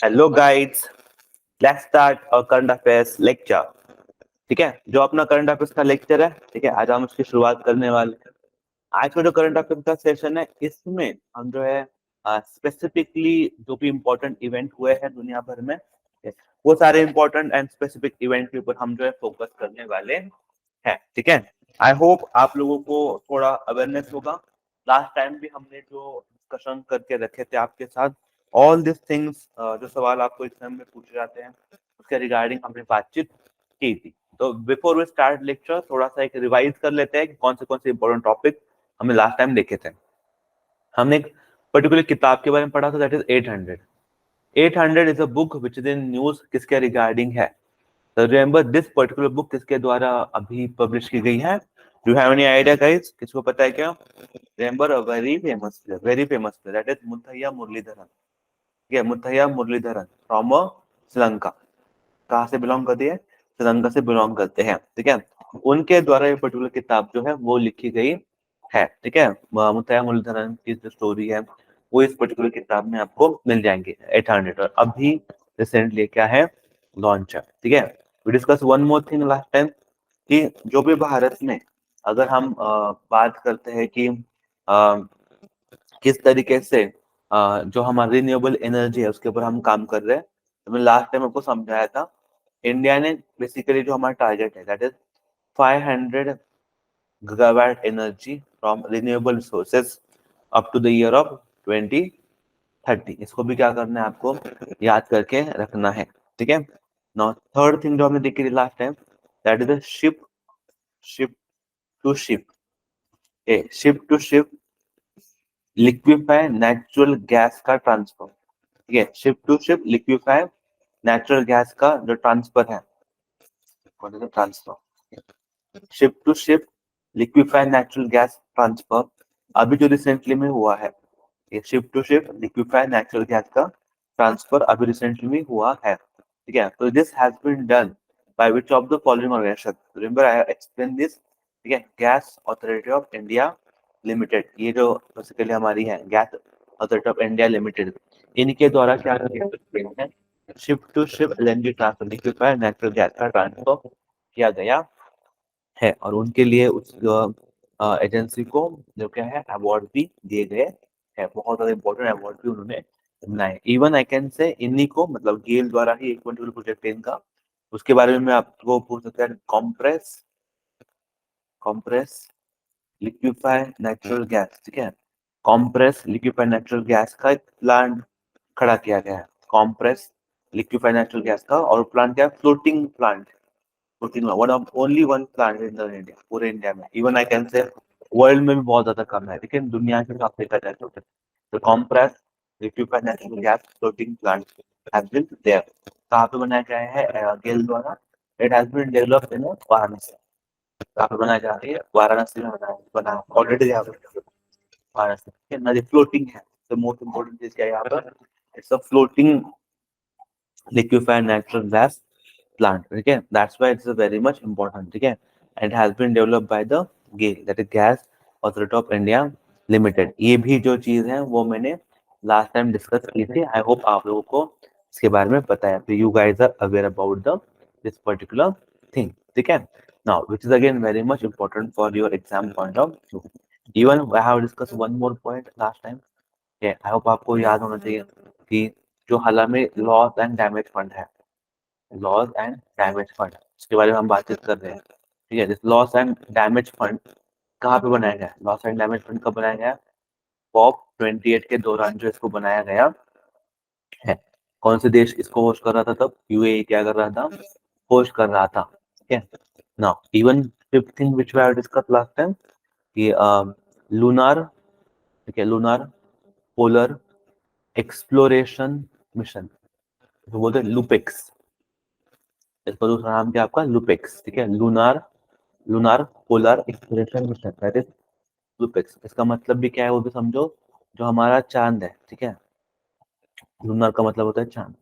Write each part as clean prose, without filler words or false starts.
Hello guides, let's start our current affairs lecture. ठीक है, जो अपना करंट अफेयर्स का लेक्चर है, ठीक है, आज हम उसकी शुरुआत करने वाले हैं। आज का जो करंट अफेयर्स का सेशन है, इसमें हम जो है स्पेसिफिकली जो भी इम्पोर्टेंट इवेंट हुए हैं दुनिया भर में, वो सारे इम्पोर्टेंट एंड स्पेसिफिक इवेंट के ऊपर हम जो है फोकस करने वाले हैं। ठीक है, आई होप आप लोगों को थोड़ा अवेयरनेस होगा। लास्ट टाइम भी हमने जो डिस्कशन करके रखे थे आपके साथ, ऑल दिस थिंग्स, जो सवाल आपको एग्जाम में पूछे जाते हैं उसके रिगार्डिंग हमने बातचीत की थी। तो बिफोर वी स्टार्ट लेक्चर, थोड़ा सा एक रिवाइज कर लेते हैं कि कौन से इंपॉर्टेंट टॉपिक हमने लास्ट टाइम देखे थे। हमने एक पर्टिकुलर किताब के बारे में पढ़ा था, that is 800। 800 is a book which is in news, किसके रिगार्डिंग है? तो रिमेंबर दिस पर्टिकुलर बुक किसके द्वारा अभी पब्लिश की गई है? Do have any idea guys? किसको पता है क्या? Remember a very famous player, that is Muthiah Muralitharan. ठीक है, मुथैया मुरलीधरन फ्रॉम श्रीलंका। कहाँ से बिलोंग करती है? श्रीलंका से बिलोंग करते हैं। ठीक है, उनके द्वारा ये पर्टिकुलर किताब जो है वो लिखी गई है। ठीक है, मुथैया मुरलीधरन की जो स्टोरी है वो इस पर्टिकुलर किताब में आपको मिल जाएंगे 800। और अभी रिसेंटली क्या है, लॉन्च है। ठीक है, we discuss one more thing last time कि जो भी भारत में अगर हम बात करते हैं कि किस तरीके से जो हमारी रिन्यूएबल एनर्जी है उसके ऊपर हम काम कर रहे हैं, तो मैंने लास्ट टाइम आपको समझाया था। इंडिया ने बेसिकली जो हमारा टारगेट है that is 500 gigawatt energy from renewable resources up to the year of 2030। इसको भी क्या करना है, आपको याद करके रखना है। ठीक है, नाउ थर्ड थिंग जो हमने देखी थी last time, that is the ship to ship ship to ship liquefy natural gas का ट्रांसफर। ठीक है, शिप to ship liquefy natural gas का जो ट्रांसफर है, transfer ship to ship liquefy natural gas transfer अभी जो रिसेंटली में हुआ है, ये ship to ship liquefy natural gas का ट्रांसफर अभी रिसेंटली में हुआ है। ठीक है, तो this has been done by which of the following organisation? Remember I explain this. ठीक है, gas authority of India limited, ये जो बेसिकली हमारी है gas authority of India limited, इनके द्वारा क्या किया, ship to ship LNG transfer liquefy natural gas का ट्रांसफर किया गया है। और उनके लिए उस एजेंसी को जो क्या है अवार्ड भी दिए गए हैं, बहुत ज्यादा इंपॉर्टेंट अवार्ड भी उन्होंने बनाए। इवन आई कैन से इन्हीं को, मतलब गेल द्वारा ही एक पर्टिकुलर प्रोजेक्ट है इनका, उसके बारे में मैं आपको पूछ सकता है। कॉम्प्रेस लिक्विफाई नेचुरल गैस, ठीक है, कॉम्प्रेस लिक्विफाई नेचुरल गैस का एक प्लांट खड़ा किया गया है। कॉम्प्रेस लिक्विफाई नेचुरल गैस का, और प्लांट क्या है, floating plant. Protein one of only one plant in the India, पूरे इंडिया में, इवन आई कैन से वर्ल्ड में भी बहुत ज्यादा कम है, लेकिन दुनिया के हिसाब से देखा जाए तो compress liquefied natural gas floating plant has been there. कहाँ पे बनाया गया है? गेल द्वारा। It has been developed in Varanasi. कहाँ पे बनाया जा रही है? वाराणसी में बना ऑलरेडी यहाँ पे वाराणसी नदी फ्लोटिंग है। तो मोस्ट इम्पोर्टेंट चीज क्या है यहाँ पर? It's a floating liquefied natural gas plant. Okay, that's why it's a very much important. Okay, and it has been developed by the GAIL, that is Gas Authority of India Limited. ये भी जो चीज है वो मैंने last time discuss की थी। आई hope आप लोगों को इसके बारे में पता है, तो you guys are aware about the this particular thing. ठीक है, now which is again very much important for your exam point of view. Even I have discuss one more point last time. I hope आपको याद होना चाहिए कि जो हाल में लॉस एंड डैमेज फंड है, लॉस एंड डैमेज फंड, इसके बारे में हम बातचीत कर रहे हैं। ठीक है, this loss and damage fund कहाँ पे बनाया गया? लॉस एंड डैमेज फंड कब बनाया गया? पॉप 28 के दौरान जो इसको बनाया गया है। कौन से देश इसको होस्ट कर रहा था तब? यूएई क्या कर रहा था? होस्ट कर रहा था। ठीक है, now even fifth thing which we have discuss last time कि लूनार, ठीक है, लूनार पोलर एक्सप्लोरेशन मिशन, तो बोलते हैं लुपेक्स। इसका दूसरा नाम क्या आपका? लुपेक्स। ठीक है, lunar lunar polar exploration mission, that is LUPEX. इसका मतलब भी क्या है वो भी समझो। जो हमारा चांद है, ठीक है, लूनार का मतलब होता है चांद।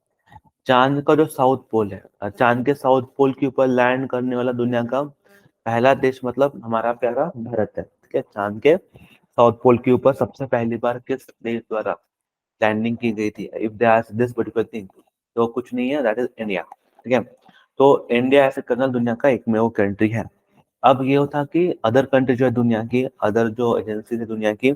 चांद का जो साउथ पोल है, चांद के साउथ पोल के ऊपर लैंड करने वाला दुनिया का पहला देश मतलब हमारा प्यारा भारत है। ठीक है, चांद के साउथ पोल के ऊपर सबसे पहली बार किस देश द्वारा लैंडिंग की गई थी? If they ask this particular thing, तो कुछ नहीं है, दैट इज इंडिया। ठीक है, तो इंडिया ऐसे करना दुनिया का एकमेव कंट्री है। अब ये होता कि अदर कंट्री जो है दुनिया की, अदर जो एजेंसी है दुनिया की,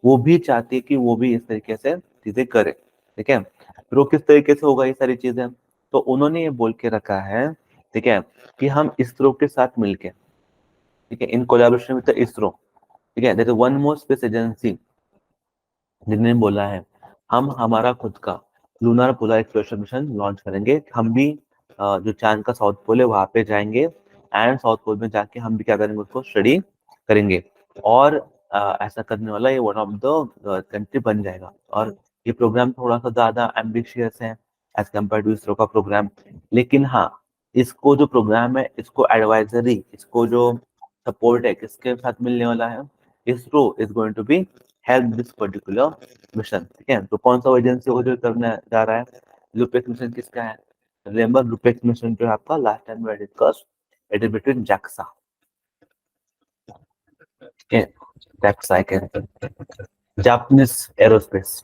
वो भी चाहती है कि वो भी इस तरीके से चीजें करे। ठीक है, फिर वो किस तरीके से होगा ये सारी चीजें, तो उन्होंने ये बोल के रखा है, ठीक है, कि हम इसरो के साथ मिलके, ठीक है, इन कोलैबोरेशन विद इसरो, ठीक है, that is one more space agency, जिन्होंने बोला है हम हमारा खुद का lunar polar exploration mission launch करेंगे। हम भी जो चांद का साउथ पोल है वहां पे जाएंगे, एंड साउथ पोल में जाके हम भी क्या करेंगे, उसको स्टडी करेंगे, और ऐसा करने वाला ये वन ऑफ द कंट्री बन जाएगा। और ये प्रोग्राम थोड़ा सा ज्यादा एम्बिशियस है एज कम्पेयर टू इसरो का प्रोग्राम, लेकिन हाँ, इसको जो प्रोग्राम है, इसको एडवाइजरी, इसको जो सपोर्ट है किसके साथ मिलने वाला है, ISRO is going to be help this particular mission. ठीक है, तो कौन सा एजेंसी को जो करने जा रहा है, लुपेक्स मिशन किसका है, रिमेंबर लुपेक्स मिशन जो है आपका last time we discuss, it is between JAXA, ठीक है, जैक्सा के जापानीज एरोस्पेस,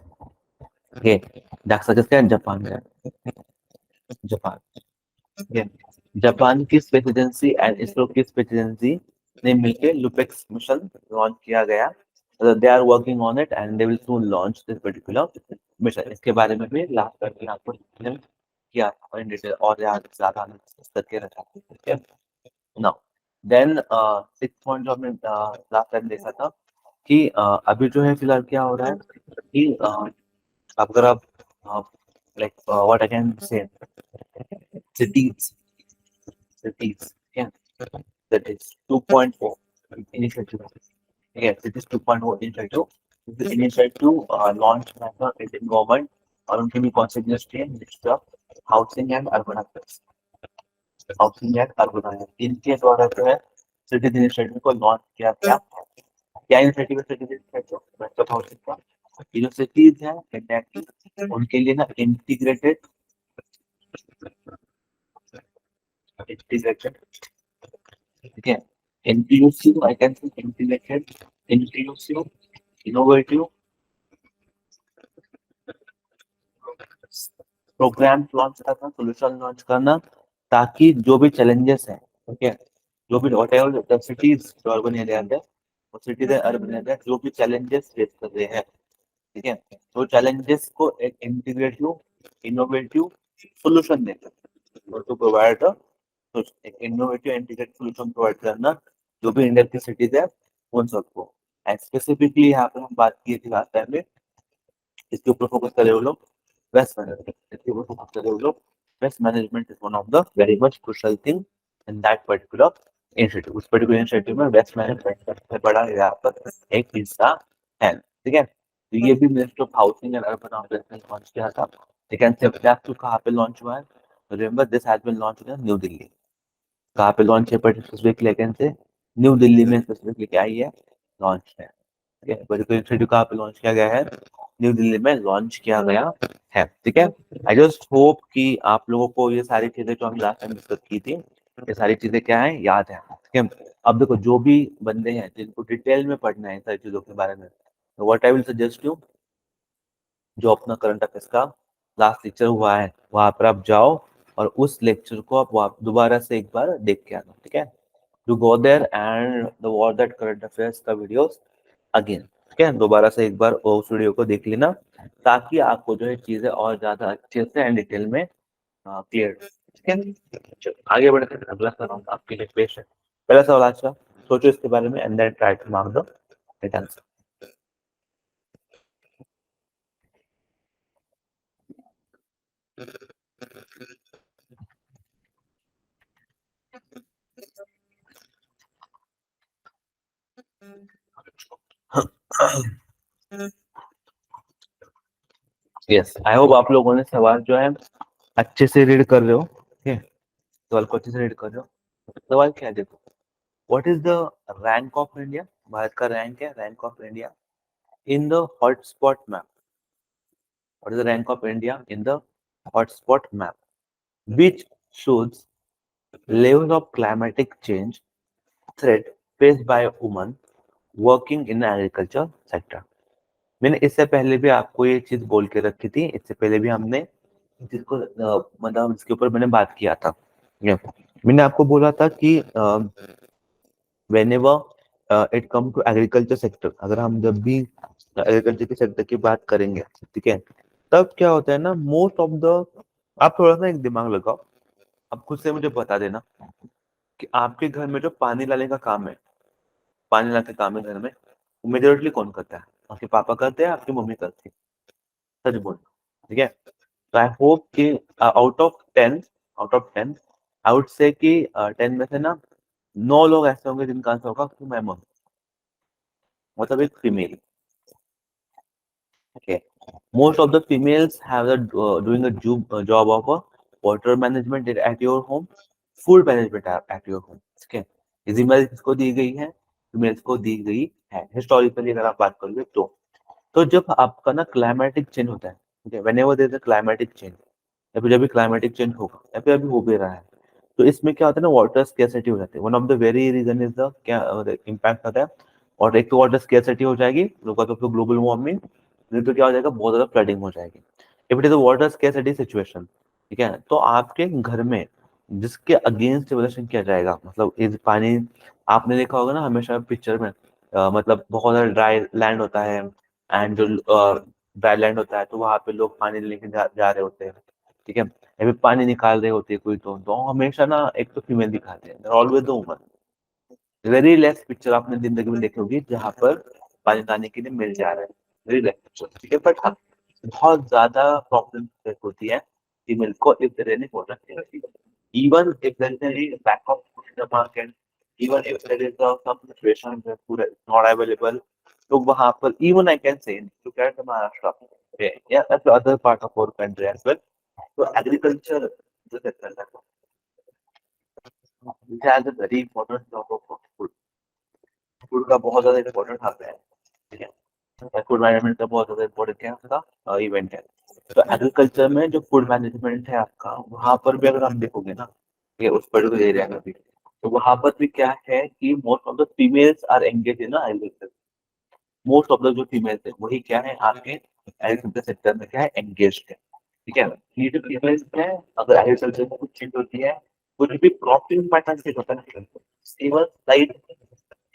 ठीक है, जैक्सा किसका है, जापान का है, जापान, ठीक है, जापान की स्पेस एजेंसी एंड इसरो की स्पेस एजेंसी ने मिलकर लुपेक्स मिशन लॉन्च किया गया। They are working on it and they will soon launch this particular mission. इसके बारे में भी लास्ट करके आपको explain किया था इन डिटेल, और ज्यादा डिस्कस करके रखा, ठीक है। नाउ देन सिक्स पॉइंट जो हमने लास्ट टाइम देखा था कि अभी जो है फिलहाल क्या हो रहा है कि अगर आप लाइक व्हाट आई कैन से cities, cities, yeah, that is 2.4 initiative. Yes, it is 2.0 initiative. This is initiative launched by the Indian government और उनकी भी कौन सी इंडस्ट्री है, ministry of housing and urban affairs, housing and urban affairs, इनके द्वारा जो है सिटीज इनिशिएटिव को लॉन्च किया गया। क्या इनिशिएटिव है cities initiative, ministry of housing का, ये जो सिटीज है इंडिया की, उनके लिए ना इंटीग्रेटेड, इंटीग्रेटेड, ठीक है, inclusive, I can say integrated, inclusive, innovative programme launch करना, सोल्यूशन लॉन्च करना, ताकि जो भी चैलेंजेस हैं, ठीक है, जो भी what ever the cities urban area है, वो सिटीज अर्बन एरिया जो भी चैलेंजेस फेस कर रहे हैं, ठीक है, तो चैलेंजेस को एक इंटीग्रेटिव, इनोवेटिव सोल्यूशन देना, और टू प्रोवाइड एक इनोवेटिव इंटीग्रेटेड सोल्यूशन प्रोवाइड करना जो भी इंडिया की सिटीज है उन सबको। एंड स्पेसिफिकली यहाँ पे हम बात की थी लास्ट टाइम में, इसके ऊपर फोकस करें वो लोग वेस्ट मैनेजमेंट, इसके ऊपर फोकस करें वो लोग waste management is one of the very much crucial thing in that particular institute. उस पर्टिकुलर इंस्टीट्यूट में वेस्ट मैनेजमेंट सबसे बड़ा यहाँ पर एक हिस्सा है, ठीक है। तो ये भी ministry of housing and urban affairs ने लॉन्च किया था, ठीक है। कहाँ पे लॉन्च हुआ है, remember this has been launch in New Delhi. कहाँ पे लॉन्च है स्पेसिफिकली, अगेन से न्यू दिल्ली में स्पेसिफिकली क्या ही है, लॉन्च है, ठीक है। पर्टिकुलर इंस्टीट्यूट कहाँ पे लॉन्च किया गया है, न्यू दिल्ली में लॉन्च किया गया है, ठीक है। आई जस्ट होप कि आप लोगों को ये सारी चीजें जो हम लास्ट टाइम डिस्कस की थी, ये सारी चीजें क्या है, याद है, ठीक है। अब देखो जो भी बंदे हैं जिनको डिटेल में पढ़ना है इन सारी चीजों के बारे में, तो what I will suggest you, जो अपना करंट अफेयर्स का लास्ट लेक्चर हुआ है वहां पर आप जाओ, और उस लेक्चर को आप दोबारा से एक बार देख के आना, ठीक है। To go there and the watch that current affairs का वीडियोस अगेन, ठीक है, दोबारा से एक बार उस वीडियो को देख लेना, ताकि आपको जो है चीजें और ज्यादा अच्छे से एंड डिटेल में क्लियर, ठीक है। चलो आगे बढ़ते हैं, अगला सवाल आपके लिए पेश है। पहला सवाल आज का, सोचो इसके बारे में and then try to mark the right answer. Yes, I hope आप लोगों ने सवाल जो है अच्छे से रीड कर रहे हो, ठीक है, सवाल को अच्छे से रीड कर रहे हो। सवाल क्या है, देखो, what is the rank of India, Bharat का रैंक है, rank of India in the hotspot map, what is the rank of India in the hotspot map which shows levels of climatic change threat faced by women working in agriculture sector। मैंने इससे पहले भी आपको ये चीज बोल के रखी थी, इससे पहले भी हमने जिसको मतलब जिसके ऊपर मैंने बात किया था। ये, मैंने आपको बोला था कि whenever it come to agriculture sector, अगर हम जब भी एग्रीकल्चर के सेक्टर की बात करेंगे, ठीक है, तब क्या होता है ना, मोस्ट ऑफ द, आप थोड़ा सा एक दिमाग लगाओ, आप खुद से मुझे बता देना कि आपके घर में जो पानी लाने का काम है, पानी लाने का काम है घर में, वो मेजोरिटली कौन करता है? आपके पापा करते हैं, आपकी मम्मी करती है? सच बोल, ठीक है। तो आई होप कि out of ten I would say कि 10 में से ना 9 लोग ऐसे होंगे जिनका आंसर होगा कि मैं मम्मी, मतलब एक female. Okay. Most of the females have doing a job of a water management at your home, food management at your home. Okay. ये जिम्मेदारी किसको दी गई है? फीमेल्स को दी गई है हिस्टोरिकली, अगर आप बात करोगे तो जब आपका ना क्लाइमेटिक चेंज होता है, ठीक है, whenever there is a climatic change, या फिर जब भी क्लाइमेटिक चेंज होगा, या फिर अभी हो भी रहा है, तो इसमें क्या होता है ना, वाटर स्केर्सिटी हो जाती है। One of the very reason is the क्या इम्पैक्ट आता है। और एक तो वाटर स्केर्सिटी हो जाएगी, तो ग्लोबल वार्मिंग, नहीं तो क्या हो जाएगा, बहुत ज्यादा फ्लडिंग हो जाएगी। If it is a water scarcity situation, ठीक है, तो आपके घर में जिसके अगेंस्ट डेवलप्शन किया जाएगा, मतलब इस पानी, आपने देखा होगा ना हमेशा पिक्चर में, मतलब बहुत ज्यादा ड्राई लैंड होता है, एंड जो ड्राई लैंड होता है, तो वहां पे लोग पानी लेके जा रहे होते हैं, ठीक है, या फिर पानी निकाल रहे होते हैं कोई, तो हमेशा ना एक तो फीमेल दिखाते हैं, always the woman. Very less picture आपने जिंदगी में देखी होगी जहाँ पर पानी लाने के लिए मिल जा रहा है, वेरी लेस पिक्चर, ठीक है। बट हाँ, बहुत ज्यादा प्रॉब्लम होती है फीमेल को if there any water, even if there is any lack of food in the market, even if there is some situation where food is not available, तो वहाँ पर even I can say look at the Maharashtra, okay, yeah, that's the other part of our country as well. So agriculture जो sector है, it has a very important job of food. Food का बहुत ज्यादा important आता है, ठीक है। Food management का बहुत ज्यादा इम्पोर्टेंट क्या है आपका इवेंट है। तो एग्रीकल्चर में जो फूड मैनेजमेंट है आपका, वहां पर भी अगर आप देखोगे ना, ये उस पर्टिकुलर एरिया में भी, तो वहां पर भी क्या है कि most of the females are engage in agriculture. Most of the जो फीमेल्स है वही क्या है आपके एग्रीकल्चर सेक्टर में क्या है, एंगेज है, ठीक है। ये जो फीमेल्स है, अगर एग्रीकल्चर में कुछ चीज होती है, कुछ भी क्रॉपिंग पैटर्न चेंज होता है ना, civil side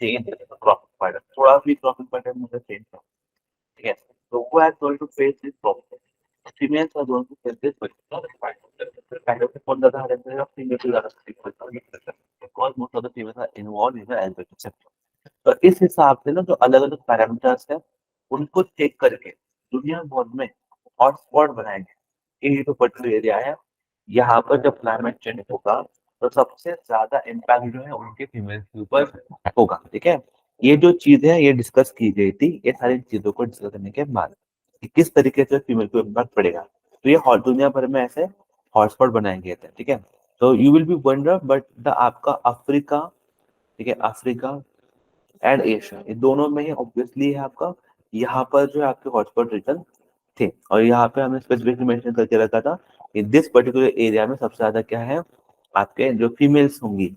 change, cropping pattern, थोड़ा भी क्रॉपिंग पैटर्न मुझे चेंज, ठीक है, तो वो है going to face this problem. Females are going to face this kind of कौन ज्यादा हर जगह फीमेल को ज्यादा तकलीफ होती है, because most of the females are involve in the agriculture. तो इस हिसाब से ना जो अलग अलग पैरामीटर्स है, उनको चेक करके दुनिया भर में हॉटस्पॉट बनाए गए। ये जो पर्टिकुलर एरिया है, यहाँ पर जब क्लाइमेट चेंज होगा, तो सबसे ज्यादा इम्पैक्ट जो है उनके फीमेल के ऊपर होगा, ठीक है। ये जो चीज है ये डिस्कस की गई थी, ये सारी चीजों को डिस्कस करने के बाद कि किस तरीके से फीमेल को इम्पैक्ट पड़ेगा, तो ये दुनिया भर में ऐसे हॉटस्पॉट बनाए गए थे, ठीक है। तो you will be wonder, but the आपका अफ्रीका, ठीक है, अफ्रीका एंड एशिया, ये दोनों में ही ऑब्वियसली है आपका, यहाँ पर जो है आपके हॉटस्पॉट रीजन थे। और यहाँ पे हमने स्पेसिफिकली मेंशन करके रखा था कि दिस पर्टिकुलर एरिया में सबसे ज्यादा क्या है, आपके जो फीमेल्स होंगी,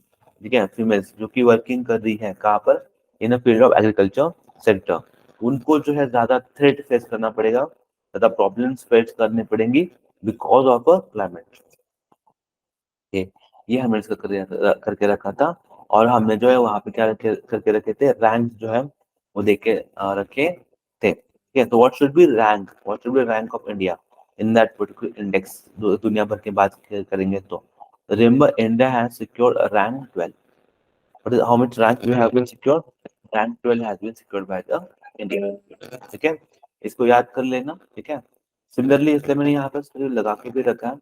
ठीक है, फीमेल्स जो कि वर्किंग कर रही है कहाँ पर, इन फील्ड ऑफ एग्रीकल्चर सेक्टर, उनको जो है ज्यादा थ्रेट फेस करना पड़ेगा, ज्यादा प्रॉब्लम्स फेस करनी पड़ेंगी बिकॉज ऑफ अ क्लाइमेट। ये हमने इसका करके रखा था। और हमने जो है वहां पे क्या करके रखे थे, रैंक जो है वो देख के रखे थे, ठीक है। तो what should B rank of India in that particular index, दुनिया भर की बात करेंगे तो remember India has secured rank 12। What is how much rank you have been secured? Rank 12 has been secured by the India, ठीक है, इसको याद कर लेना, ठीक है। सिमिलरली इसलिए मैंने यहाँ पर लगा के भी रखा है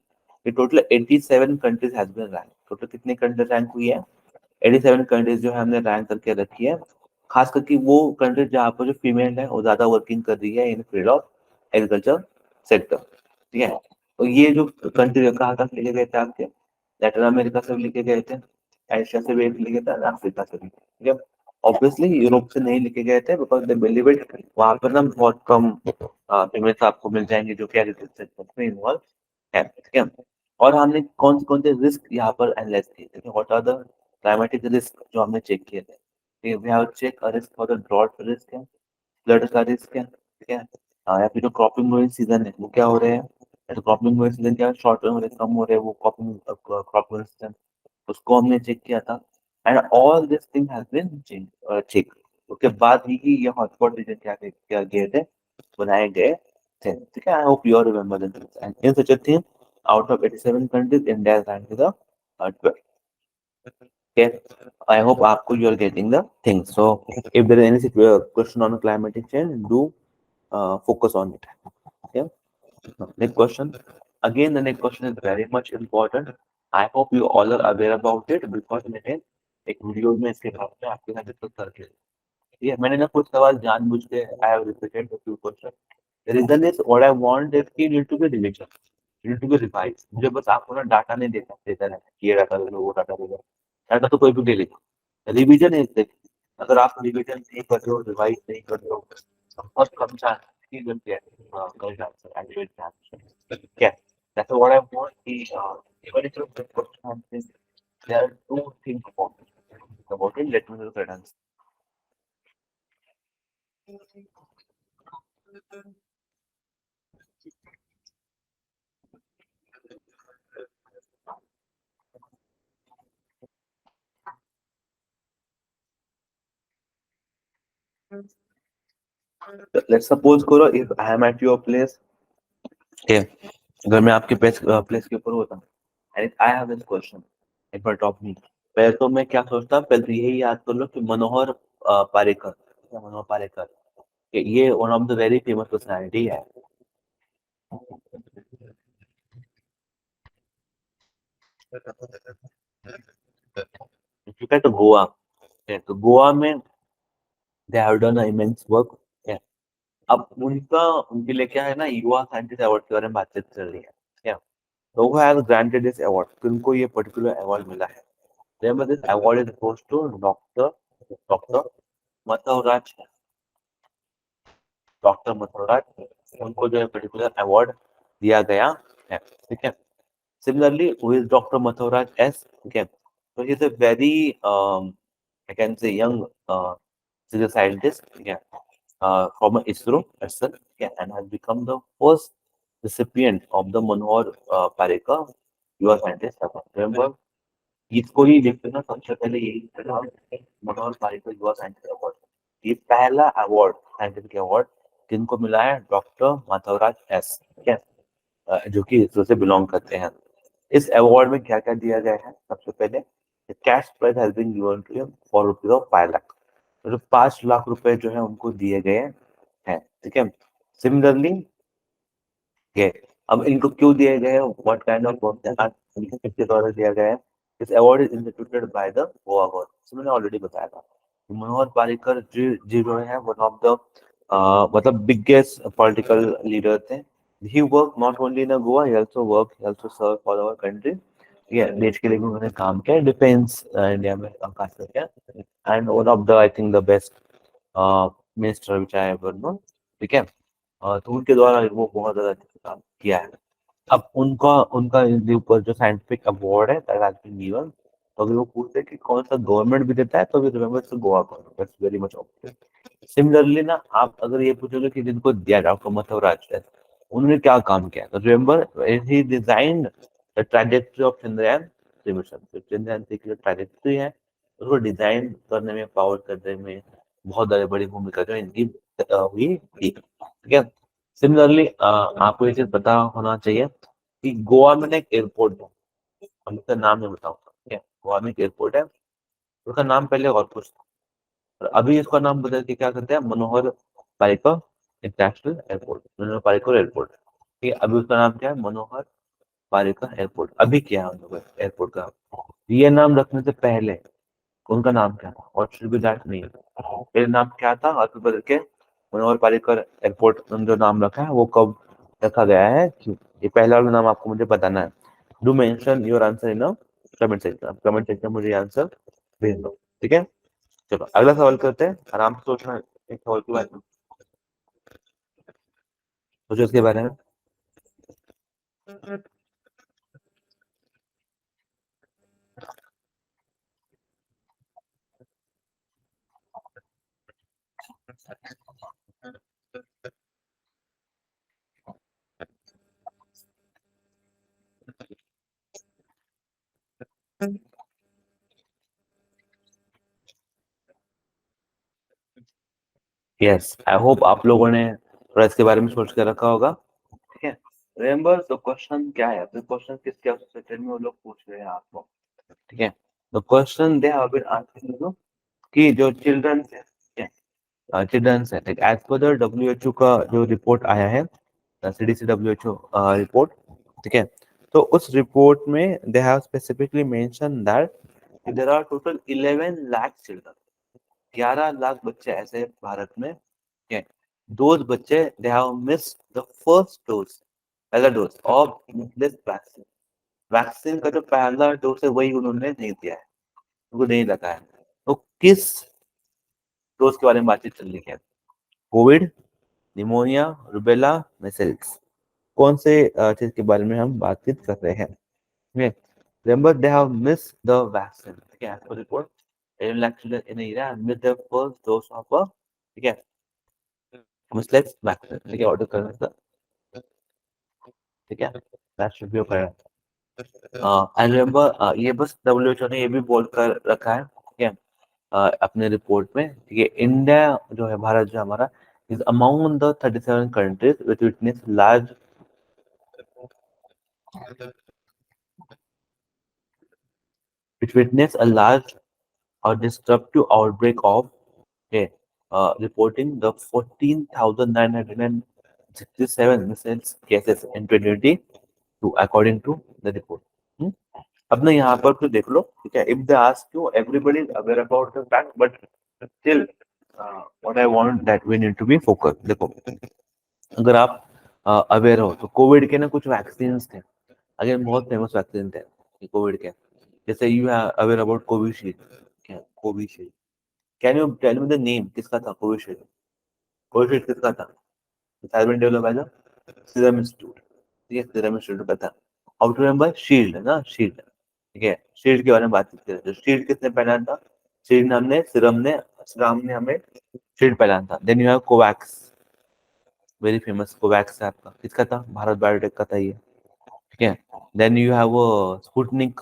कि total 87 countries has been rank. Total कितनी कंट्री रैंक हुई है? 87 कंट्रीज जो है हमने रैंक करके रखी है, खास करके वो कंट्रीज जहाँ पर जो फीमेल है वो ज्यादा वर्किंग कर रही है इन फील्ड ऑफ एग्रीकल्चर सेक्टर, ठीक है। तो ये जो कंट्री कहाँ कहाँ से लेके गए थे आपके, लैटिन अमेरिका से भी लेके गए थे, एशिया से भी लेके गए थे, अफ्रीका से भी, ठीक है। ऑब्वियसली यूरोप से नहीं लेके गए थे बिकॉज दे बिलीव इट, वहां पर ना बहुत कम फीमेल्स आपको मिल जाएंगे जो कि एग्रीकल्चर सेक्टर में इन्वॉल्व है, ठीक है। और हमने कौन से रिस्क यहाँ पर एनालाइज किए थे, what are the climatic risk जो हमने चेक किए थे। We have check a risk for the drought risk है, फ्लड का रिस्क है, ठीक है, या फिर जो क्रॉपिंग ग्रोइंग सीजन है वो क्या हो रहे हैं, तो क्रॉपिंग रेजिस्टेंस क्या शॉर्ट टर्म में कम हो रहे हैं वो क्रॉपिंग रेजिस्टेंस, उसको हमने चेक किया था। And all this thing has been check. उसके बाद ही ये हॉटस्पॉट रीजन क्या गए थे, बनाए गए थे। ठीक है, I hope you are remember this and in such a thing out of 87 countries India is ranked the 12th। Okay, I hope आपको you are getting the thing. So if there is any question on climatic change, do focus on it. Okay. Next question. Again, the next question is very much important. I hope you all are aware about it because मैंने एक video में इसके बारे में आपके साथ discuss करके ये मैंने ना कुछ सवाल जानबूझ के I have repeated the few questions. The reason is what I want is कि need to be revision, need to be revised. मुझे बस आपको ना डाटा नहीं देता रहना कि ये डाटा दे लो वो डाटा दे लो, डाटा तो कोई भी दे लेगा। रिवीजन है इससे, अगर आप रिवीजन नहीं कर रहे हो, रिवाइज नहीं कर रहे हो, तो बहुत कम चांस है कि गलती है करेक्ट आंसर एक्यूरेट आंसर। क्या दैट्स व्हाट आई वांट कि even if you get question answers, there are two things about it. Let me know the correct answer. Let's suppose करो if I am at your place, okay, अगर मैं आपके place के ऊपर होता and if I have this question in front of me, पहले तो मैं क्या सोचता, पहले तो यही याद कर लो कि मनोहर पारिकर, मनोहर पारिकर, कि ये one of the very famous personality है। ठीक है, तो गोवा, तो गोवा में they have done immense work. अब उनका उनके लिए क्या है ना, युवा साइंटिस्ट अवार्ड के बारे में बातचीत चल रही है क्या। तो वो हैव ग्रांटेड दिस अवार्ड, उनको ये पर्टिकुलर अवार्ड मिला है। Remember this award is goes to doctor Mathuraj, doctor Mathuraj, उनको जो है पर्टिकुलर अवार्ड दिया गया है। ठीक है, similarly who is doctor Mathuraj S, ठीक है, so he is a very I can say young he's a scientist, okay, from ISRO itself, okay, and has become the first recipient of the Manohar Parrikar Yuva Scientist Award. Remember, इसको ही देखते ना, सबसे पहले यही था मनोहर पारिकर युवा scientist award. ये पहला अवार्ड, साइंटिफिक अवार्ड किनको मिला है, डॉक्टर माधवराज एस, ठीक है, जो कि इसरो से बिलोंग करते हैं। इस अवार्ड में क्या क्या दिया गया है, सबसे पहले cash prize has been given to him for rupees of 5 lakh, तो 5 लाख रुपए जो है उनको दिए गए हैं। ठीक है, सिमिलरली है। अब इनको क्यों दिए गए हैं, व्हाट काइंड ऑफ वर्क इनको किसके द्वारा दिया गया है। This award is instituted by the Goa government, मैंने ऑलरेडी बताया था। मनोहर पारिकर जी जी जो है वन ऑफ द मतलब बिगेस्ट पॉलिटिकल लीडर थे। He work not only in Goa, he also work, he also serve for our country. ये देश के लिए भी उन्होंने काम किया, डिफेंस इंडिया में खास करके, and one of the I think the best minister which I ever known. ठीक है, तो उनके द्वारा वो बहुत ज्यादा अच्छा काम किया है। अब उनका उनका इनके ऊपर जो साइंटिफिक अवार्ड है दैट हैज बीन गिवन, तो अगर वो पूछते कि कौन सा गवर्नमेंट भी देता है तो भी remember to Goa government, that's very much obvious. Similarly ना, आप अगर ये पूछोगे कि जिनको दिया डॉक्टर मथुराज है, उन्होंने क्या काम किया, तो remember he designed the trajectory of Chandrayaan mission. तो चंद्रयान की जो ट्रैजेक्टरी है उसको डिजाइन करने में, पावर करने में बहुत ज्यादा बड़ी भूमिका जो इनकी हुई थी। ठीक है, सिमिलरली आपको ये चीज पता होना चाहिए कि गोवा में ना एक एयरपोर्ट है, हम उसका नाम नहीं बताऊंगा। ठीक है, गोवा में एक एयरपोर्ट है, उसका नाम पहले और कुछ था, और अभी इसका नाम बदल के क्या करते हैं, मनोहर पारिकर इंटरनेशनल एयरपोर्ट, मनोहर पारिकर एयरपोर्ट। ठीक है, अभी उसका नाम क्या है, मनोहर पारिकर एयरपोर्ट। अभी क्या है उन एयरपोर्ट का, ये नाम रखने से पहले उनका नाम क्या था, और शुड बी दैट नहीं, मेरा नाम क्या था और फिर बदल के मनोहर पारिकर एयरपोर्ट जो नाम रखा है वो कब रखा गया है, क्यों, ये पहला वाला नाम आपको मुझे बताना है। Do mention your answer in comment section, comment section मुझे आंसर भेज दो। ठीक है, चलो अगला सवाल करते हैं, आराम से सोचना, एक सवाल के बाद सोचो इसके बारे में। यस, आई होप आप लोगों ने थोड़ा इसके बारे में सोच के रखा होगा। ठीक है, रिमेंबर द क्वेश्चन क्या है, तो क्वेश्चन किसके एसोसिएटेड में वो लोग पूछ रहे हैं आपको। ठीक है, तो question they have been asking you कि जो चिल्ड्रन है, चिल्ड्रन है, like as per the WHO का जो रिपोर्ट आया है, सीडीसी डब्ल्यूएचओ रिपोर्ट। ठीक है, तो उस रिपोर्ट में they have specifically mention that there are total 11 lakh children, 11 lakh बच्चे ऐसे हैं भारत में। ठीक है, those बच्चे they have missed the first dose, पहला dose of this vaccine. Vaccine का जो पहला डोज है वही उन्होंने नहीं दिया है, उनको नहीं लगा है। तो किस डोज के बारे में बातचीत चल रही है? कोविड, निमोनिया, रुबेला, मेसल्स, कौन से चीज के बारे में हम बातचीत कर रहे हैं? Remember they have miss the vaccine. ठीक है, as per report 11 lakh children in Iran missed their first dose of a, ठीक है, मिसलेस वैक्सीन। ठीक है, ऑर्डर करने का। ठीक है, that should be okay. And remember ये बस डब्ल्यूएचओ ने ये भी बोल कर रखा है, ठीक है, अपने रिपोर्ट में, ठीक है, इंडिया जो है, भारत जो हमारा, is among the 37 countries which witness large, which witnessed a large or disruptive outbreak of, okay, reporting the 14,967 missiles cases in 2022 according to the report. Hmm? अब ना यहाँ पर तो देख लो, ठीक है, if they ask you, everybody is aware about the fact, but still what I want that we need to be focused. देखो, अगर आप अवेयर हो तो कोविड के ना कुछ वैक्सीन थे, अगेन बहुत फेमस वैक्सीन थे कोविड के, जैसे you are aware about Covishield. क्या Covishield? Can you tell me the name, किसका था कोविशील्ड? कोविशील्ड किसका था? It has been developed by the Serum Institute. ठीक है, सीरम इंस्टीट्यूट का था। How to remember? शील्ड है ना, शील्ड। ठीक है, शील्ड के बारे में बातचीत करें तो शील्ड किसने पहना था? शील्ड हमने सीरम ने हमें शील्ड पहनाया था। Then you have Covax, very famous Covax है आपका, किसका था? भारत बायोटेक का था ये। ठीक है, then you have Sputnik,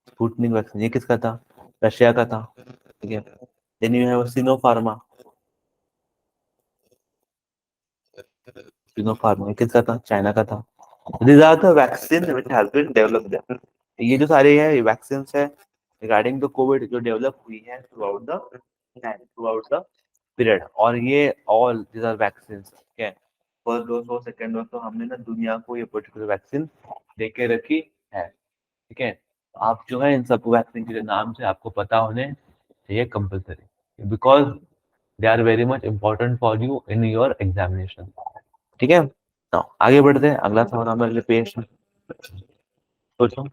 Sputnik vaccine, ये किसका था? रशिया का था। ठीक है, then you have Sinopharm, Sinopharm किसका था? चाइना का था। These are the vaccine which has been developed there. ये जो सारे है, ये वैक्सीन है रिगार्डिंग द कोविड जो डेवलप हुई है throughout the time, throughout the period. और ये ऑल दीज आर वैक्सीन। ठीक है, फर्स्ट डोज और सेकंड डोज तो हमने ना दुनिया को ये पर्टिकुलर वैक्सीन दे के रखी है। ठीक है, आप जो है इन सब वैक्सीन के नाम से आपको पता होने चाहिए compulsory, because they are very much important for you in your examination. ठीक है, तो आगे बढ़ते हैं, अगला सवाल हमारे लिए पेश है। सोचो।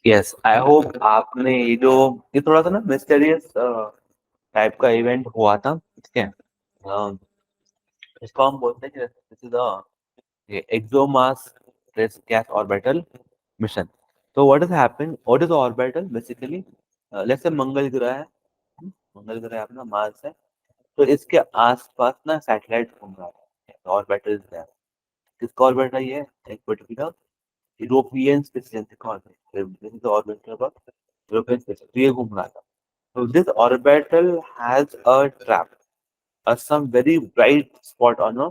यस, आई होप आपने ये थोड़ा सा ना मिस्टीरियस टाइप का इवेंट हुआ था। ठीक है, इसको हम बोलते हैं कि this is the ExoMars gas orbital mission. तो what is happen, what is orbital basically? Let's say मंगल ग्रह है, मंगल ग्रह अपना मार्स है, तो इसके आसपास ना सैटेलाइट घूम रहा है, ऑर्बिटल इज देयर। किसका ऑर्बिटल ये? एक पर्टिकुलर यूरोपियन स्पेस एजेंसी का orbital, this is the orbital of European space, तो ये घूम रहा था। So this orbital has a trap, a some very bright spot on a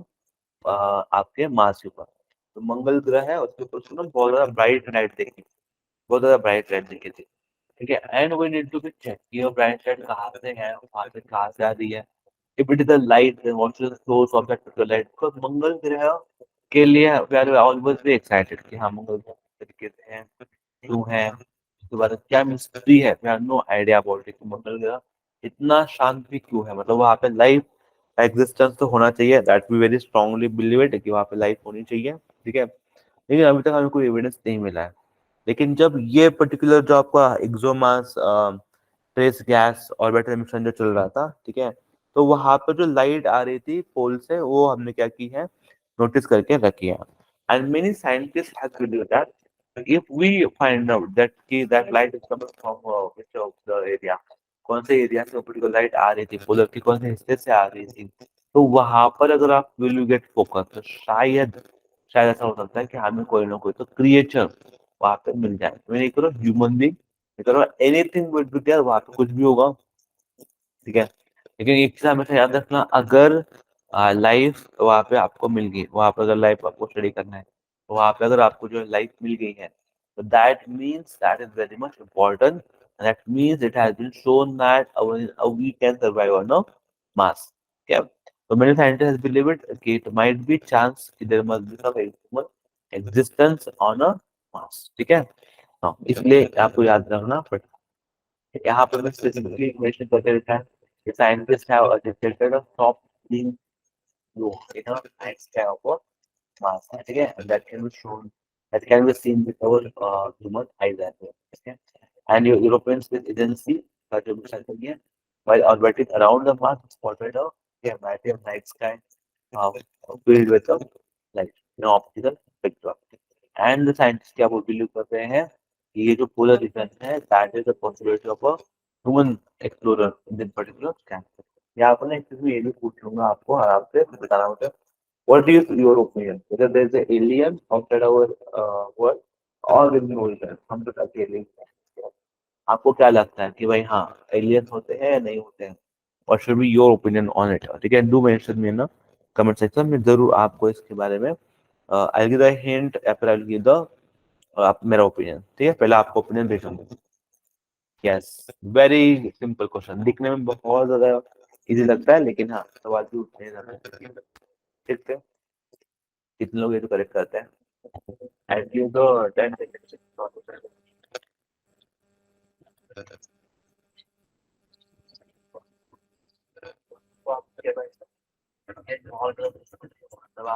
आपके मार्स के ऊपर। तो मंगल ग्रह है, उसके ऊपर उसको ना बहुत ज्यादा ब्राइट लाइट दिखी, बहुत ज्यादा ब्राइट लाइट दिखी थी। ठीक है, and we need to be check ये ब्राइट लाइट कहाँ से है, वहां से कहाँ से आ रही है। If it is the light, then what is the source of that particular light? Because Mangal ग्रह के लिए we are always very excited कि हाँ मंगल ग्रह किस तरीके से है, क्यों है, उसके बाद क्या मिस्ट्री है, we have no idea about it. मंगल ग्रह इतना शांत भी क्यों है, मतलब वहां पे लाइफ एग्जिस्टेंस तो होना चाहिए, that we very strongly believe it कि वहां पे लाइफ होनी चाहिए, ठीक है। लेकिन अभी तक हमें कोई एविडेंस नहीं मिला है। लेकिन जब ये पर्टिकुलर जो आपका एक्सोमास ट्रेस गैस ऑर्बिटल मिशन जो चल रहा था, ठीक है, तो वहां पर जो लाइट आ रही थी पोल से, वो हमने क्या की है, नोटिस करके रखी है। And many scientist have believe that if we find out that कि that light is coming from which of the area, कौन से एरिया से पर्टिकुलर लाइट आ रही थी, पोलर के कौन से हिस्से से आ रही थी, तो वहां पर अगर आप विल यू गेट फोकस, तो शायद शायद ऐसा हो सकता है कि हमें कोई ना कोई तो क्रिएचर वहां पे मिल जाए। मैं नहीं करो ह्यूमन बींग, नहीं करो एनीथिंग विल बी देयर, वहां पे कुछ भी होगा, ठीक है। लेकिन एक चीज हमेशा याद रखना, अगर लाइफ वहां पे आपको मिल गई, वहां पे अगर लाइफ आपको स्टडी करना है, तो वहां पे अगर आपको जो लाइफ मिल गई है, तो that means that is very much important, that means it has been shown that we can survive on a Mars, क्या। तो मेनी साइंटिस्ट बिलीव इट कि इट माइट बी चांस कि there must be some human existence on a Mars, ठीक है। हाँ, इसलिए आपको याद रखना। बट यहाँ पे मैं स्पेसिफिकली मेंशन करके रखा है कि scientist have detected a top being low in a night sky of a Mars, ठीक है, that can be shown, that can be seen with our human eyes as well, ठीक है। एंड यूरोपियन स्पेस एजेंसी का जो mission है, while orbiting around the Mars, spotted a variety of night sky uh, filled with a light, optical spectra. And the scientists क्या वो believe कर रहे हैं कि ये जो पोलर रीजन है, that is the possibility of a human explorer in this particular scan. यहाँ पर ना एक चीज मैं ये भी पूछ लूंगा आपको, आराम से बताना मुझे, what is your opinion whether there is an alien outside our world और इन द हम तो अकेले ही हैं। आपको क्या लगता है कि भाई हाँ, एलियंस होते हैं या नहीं होते हैं, और should be your opinion on it, ठीक है। डू मेंशन मी ना कमेंट सेक्शन में, जरूर आपको इसके बारे में आई गिव द हिंट या फिर आई गिव द आप मेरा ओपिनियन, ठीक है। पहले आपको ओपिनियन भेजूंगा। यस, वेरी सिंपल क्वेश्चन, दिखने में बहुत ज्यादा इजी लगता है, लेकिन हाँ सवाल भी उतने ज्यादा हैं। ठीक है, कितने लोग ये तो करेक्ट करते हैं। I give the 10 seconds. मतलब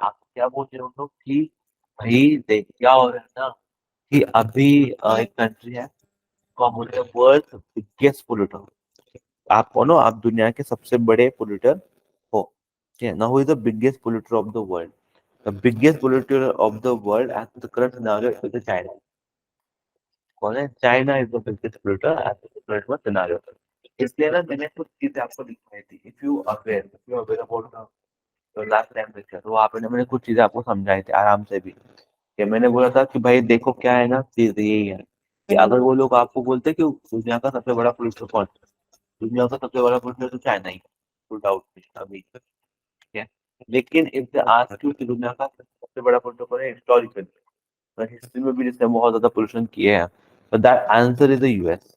आप क्या बोल रहे हो कि भाई देख क्या हो रहा है ना, कि अभी एक कंट्री है को हम बोलते हैं वर्ल्ड बिगेस्ट पोल्यूटर। आप कौन हो, आप दुनिया के सबसे बड़े पोल्यूटर हो, ठीक है ना। Who is the biggest polluter of the world, the biggest polluter of the world at the current scenario is China. कौन है, China is the biggest polluter at the current scenario. इसलिए ना मैंने कुछ चीजें आपको दिखाई थी, इफ यू अवेयर अबाउट तो लास्ट टाइम देखा तो वहाँ पे ना मैंने कुछ चीजें आपको समझाई थी आराम से भी, कि मैंने बोला था कि भाई देखो क्या है ना, चीज यही है कि अगर वो लोग आपको बोलते कि दुनिया का सबसे बड़ा पोल्यूटर कौन है, दुनिया का सबसे बड़ा पोल्यूटर तो चाइना ही, नो डाउट अभी, ठीक है। लेकिन इफ दे आस्क यू कि दुनिया का सबसे बड़ा पोल्यूटर कौन है हिस्टोरिकल, तो हिस्ट्री में भी जिसने बहुत ज्यादा पोल्यूशन किए हैं, तो that answer is the US,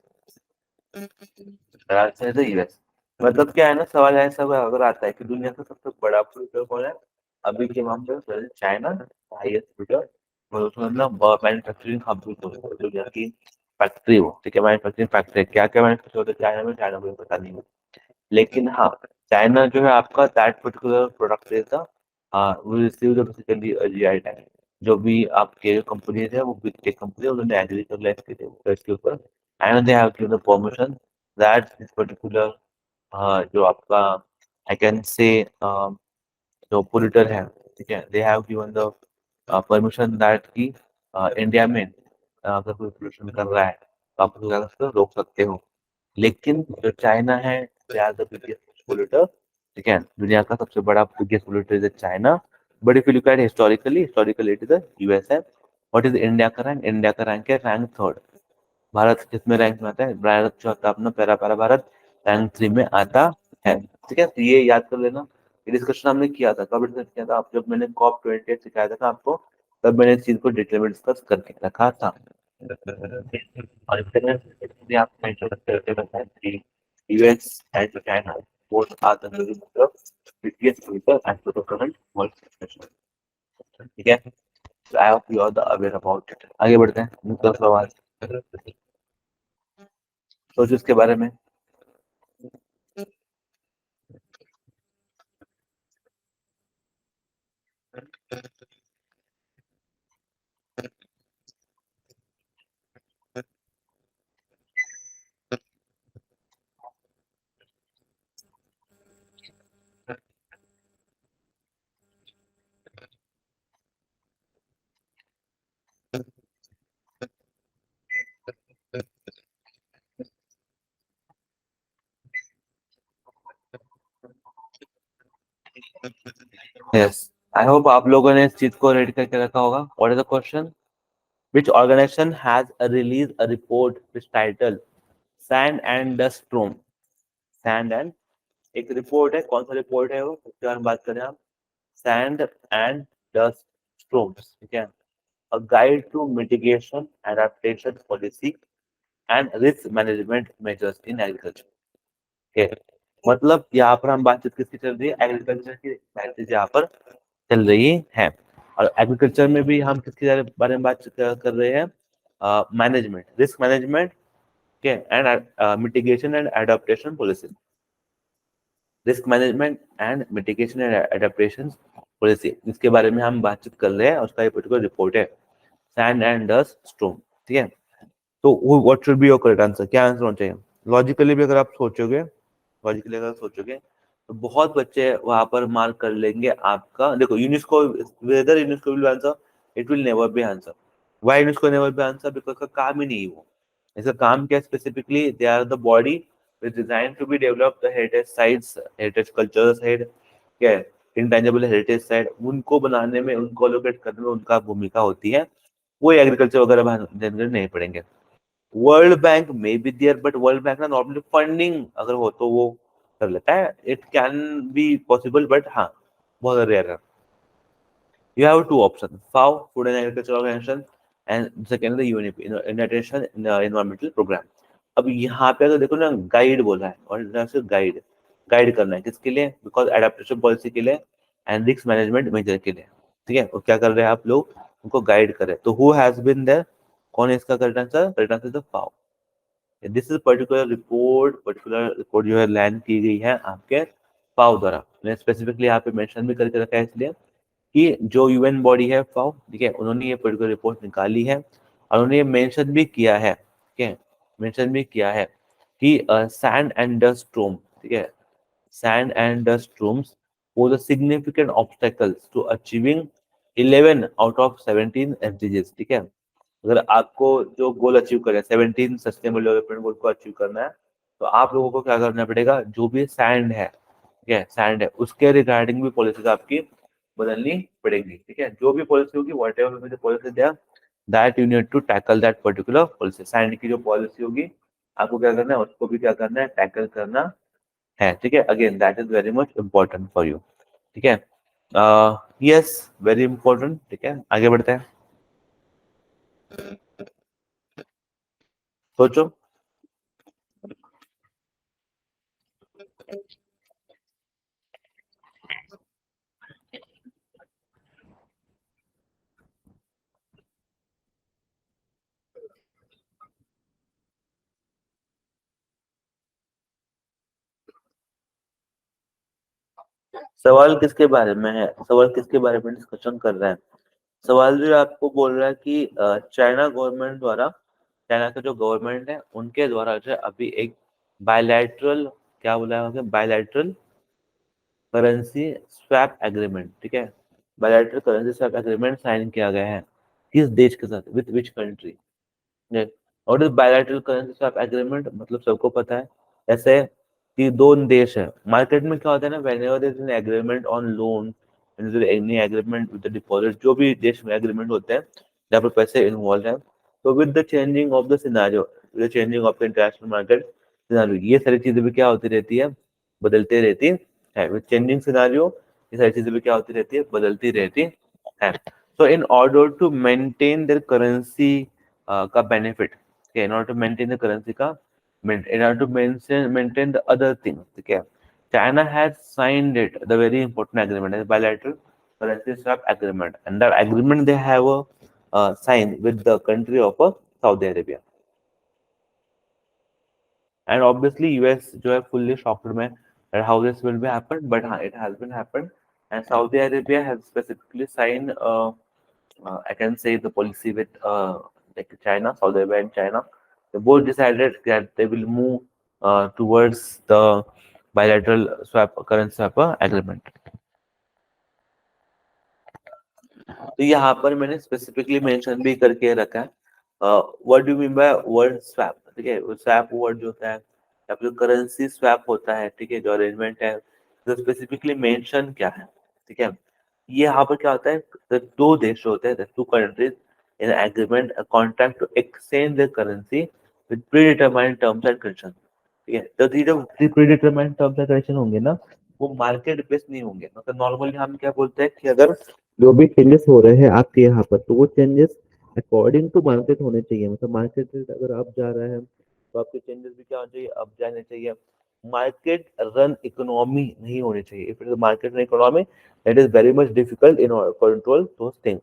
answer is the US. मतलब क्या है ना, सवाल ऐसा अगर आता है कि दुनिया का सबसे बड़ा पोल्यूटर कौन है, अभी के मामले में चाइना हाईएस्ट पोल्यूटर, और उसमें ना मैन्युफैक्चरिंग हब भी तो है, दुनिया की फैक्ट्री हो, ठीक है, मैन्युफैक्चरिंग फैक्ट्री क्या क्या मैन्युफैक्चर होता है चाइना में, चाइना मुझे पता नहीं है। लेकिन हाँ, चाइना जो है आपका that particular product is the will receive the basically GI tag. जो भी आपके कंपनीज है वो बिग टेक कंपनी, उन्होंने एग्री कर लिया इसके ऊपर, and they have given the permission that this particular जो आपका आई कैन से जो पोल्यूटर है, ठीक है, they have given the permission that की इंडिया में अगर कोई पोल्यूशन कर रहा है तो आप उसको क्या कर सकते हो, रोक सकते हो। लेकिन जो चाइना है, they are the biggest polluter, ठीक है, दुनिया का सबसे बड़ा biggest polluter is China. But if you look at historically it is the USA. What is India का रैंक, इंडिया का रैंक है रैंक थर्ड। भारत किसमें रैंक में आता है, भारत जो आता है अपना प्यारा प्यारा भारत रैंक 3 में आता है, ठीक है। तो ये याद कर लेना, ये डिस्कशन हमने किया था, कब डिस्कस किया था, आप जब मैंने कॉप 28 सिखाया था ना आपको, तब मैंने इस चीज को डिटेल में डिस्कस करके रखा था। और इससे में इसलिए आप मेंशन करते रहते हैं कि US and China both are the biggest polluter and to the current world situation, ठीक है। So I hope you are the aware about it. आगे बढ़ते हैं दूसरा सवाल, सोचो इसके बारे में। यस, आई होप आप लोगों ने इस चीज को रेड करके रखा होगा. What is the question? Which organization has released a report which titled Sand and Dust Storm? Sand and एक रिपोर्ट है. कौन सा रिपोर्ट है वो, उसके बारे में बात करें आप. सैंड एंड डस्ट स्टॉर्म्स, ठीक है. A guide to mitigation adaptation policy and risk management measures in agriculture. ठीक है. मतलब यहाँ पर हम बातचीत किसकी चल रही है? एग्रीकल्चर की बातचीत यहाँ पर चल रही है. और एग्रीकल्चर में भी हम किसके बारे में बात कर रहे हैं? मैनेजमेंट, रिस्क मैनेजमेंट, ठीक है, and mitigation and adaptation policy. Risk management and mitigation and adaptation policy, इसके बारे में हम बातचीत कर रहे हैं. उसका ये पर्टिकुलर रिपोर्ट है, सैंड एंड डस्ट स्टॉर्म. ठीक है. तो what should be your correct answer? क्या आंसर होना चाहिए? लॉजिकली भी अगर आप सोचोगे, लॉजिकली अगर सोचोगे तो बहुत बच्चे वहां पर मार्क कर लेंगे आपका. देखो, UNESCO, whether UNESCO will answer, it will never be answer. Why UNESCO never be answer? Because का काम ही नहीं है वो. इसका काम क्या specifically? They are the body which designed to be develop the heritage sites, heritage culture side, क्या है, intangible heritage side, उनको बनाने में, उनको लोकेट करने में उनका भूमिका होती है. वो एग्रीकल्चर वगैरह जनरली नहीं पढ़ेंगे. World bank may be there, but world bank ना नॉर्मली फंडिंग अगर हो तो वो कर लेता है. It can be possible, but हाँ, बहुत रेयर है. You have two options: FAO, Food and Agriculture Organization, and second the UNEP, United Nations Environmental Program. अब यहाँ पे अगर देखो ना, गाइड बोला है, और सिर्फ गाइड, गाइड करना है किसके लिए? बिकॉज एडेप्टेशन पॉलिसी के लिए एंड रिस्क मैनेजमेंट मेजर के लिए. ठीक है. और क्या कर रहे हैं आप लोग? उनको गाइड करें. तो हु हैज बीन देयर? कौन है इसका correct answer? Correct answer is FAO. This is particular report जो है लैंड की गई है आपके फाओ द्वारा. मैंने स्पेसिफिकली यहाँ पे मेंशन भी करके रखा है, इसलिए कि जो यूएन बॉडी है फाओ, ठीक है, उन्होंने ये पर्टिकुलर रिपोर्ट निकाली है. और उन्होंने ये मेंशन भी किया है, ठीक है, मेंशन भी किया है कि सैंड एंड डस्ट स्टॉर्म, ठीक है, सैंड एंड डस्ट स्टॉर्म्स वो the significant obstacles to achieving 11 out of 17 SDGs. ठीक है. अगर आपको जो गोल अचीव करना है, 17 सस्टेनेबल डेवलपमेंट गोल को अचीव करना है, तो आप लोगों को क्या करना पड़ेगा? जो भी सैंड है, ठीक है, सैंड है, उसके रिगार्डिंग भी पॉलिसीज आपकी बदलनी पड़ेगी. ठीक है. जो भी पॉलिसी होगी, वट एवर पॉलिसी दिया, that you need to tackle that particular policy. Sand की जो पॉलिसी होगी, आपको क्या करना है? उसको भी क्या करना है? टैकल करना है. ठीक है. Again that is very much important for you. ठीक है. Yes, very important. ठीक है, आगे बढ़ते हैं. सोचो. सवाल किसके बारे में है? सवाल किसके बारे में डिस्कशन कर रहे हैं? सवाल जो आपको बोल रहा है कि चाइना गवर्नमेंट द्वारा, चाइना का जो गवर्नमेंट है उनके द्वारा जो है अभी एक बायलैटरल, क्या बोला है, बायलैटरल करेंसी स्वैप एग्रीमेंट, ठीक है, bilateral currency swap agreement sign किया गया है. किस देश के साथ? With which country? और इस बायलैटरल करेंसी स्वैप एग्रीमेंट मतलब सबको पता है. ऐसे कि दो देश है. मार्केट में क्या होता है ना, whenever there is an agreement on loan, any agreement with the deposit, जो भी देश में एग्रीमेंट होते हैं जहाँ पर पैसे इन्वॉल्व है, तो with the changing of the scenario, with the changing of the international market scenario, ये सारी चीजें भी क्या होती रहती है? बदलती रहती है. विद चेंजिंग सिनेरियो, ये सारी चीजें भी क्या होती रहती है? बदलती रहती है. So in order to maintain their currency का benefit, in order to maintain the currency का, in order to maintain the other things, okay, China has signed it, the very important agreement, is bilateral currency swap agreement, and that agreement they have signed with the country of Saudi Arabia. And obviously US जो है fully shocked में that how this will be happen, but हाँ, it has been happened. And Saudi Arabia has specifically signed, I can say, the policy with like China, Saudi Arabia and China. They both decided that they will move towards the bilateral swap currency swap agreement. तो यहाँ पर मैंने specifically mention भी करके रखा है, what do mean by word swap, ठीक है। वो स्वैप वर्ड जो होता है या फिर करेंसी स्वैप होता है, ठीक है, जो अरेंजमेंट है, तो स्पेसिफिकली मेंशन क्या है, ठीक है। ये यहाँ पर क्या होता है, दो देश जो होते हैं, two countries in agreement a contract to exchange the currency with predetermined terms and condition, ठीक है। तो ये जो predetermined terms and condition होंगे ना, वो मार्केट बेस्ड नहीं होंगे। मतलब नॉर्मली हम क्या बोलते हैं कि अगर जो भी चेंजेस हो रहे हैं आपके यहाँ पर, तो वो चेंजेस अकॉर्डिंग टू मार्केट होने चाहिए। मतलब मार्केट रेट अगर आप जा रहे हैं तो आपके चेंजेस भी क्या होने चाहिए, अप जाने चाहिए। मार्केट रन इकोनॉमी नहीं होनी चाहिए। If it is market run economy, it is very much difficult in control those things.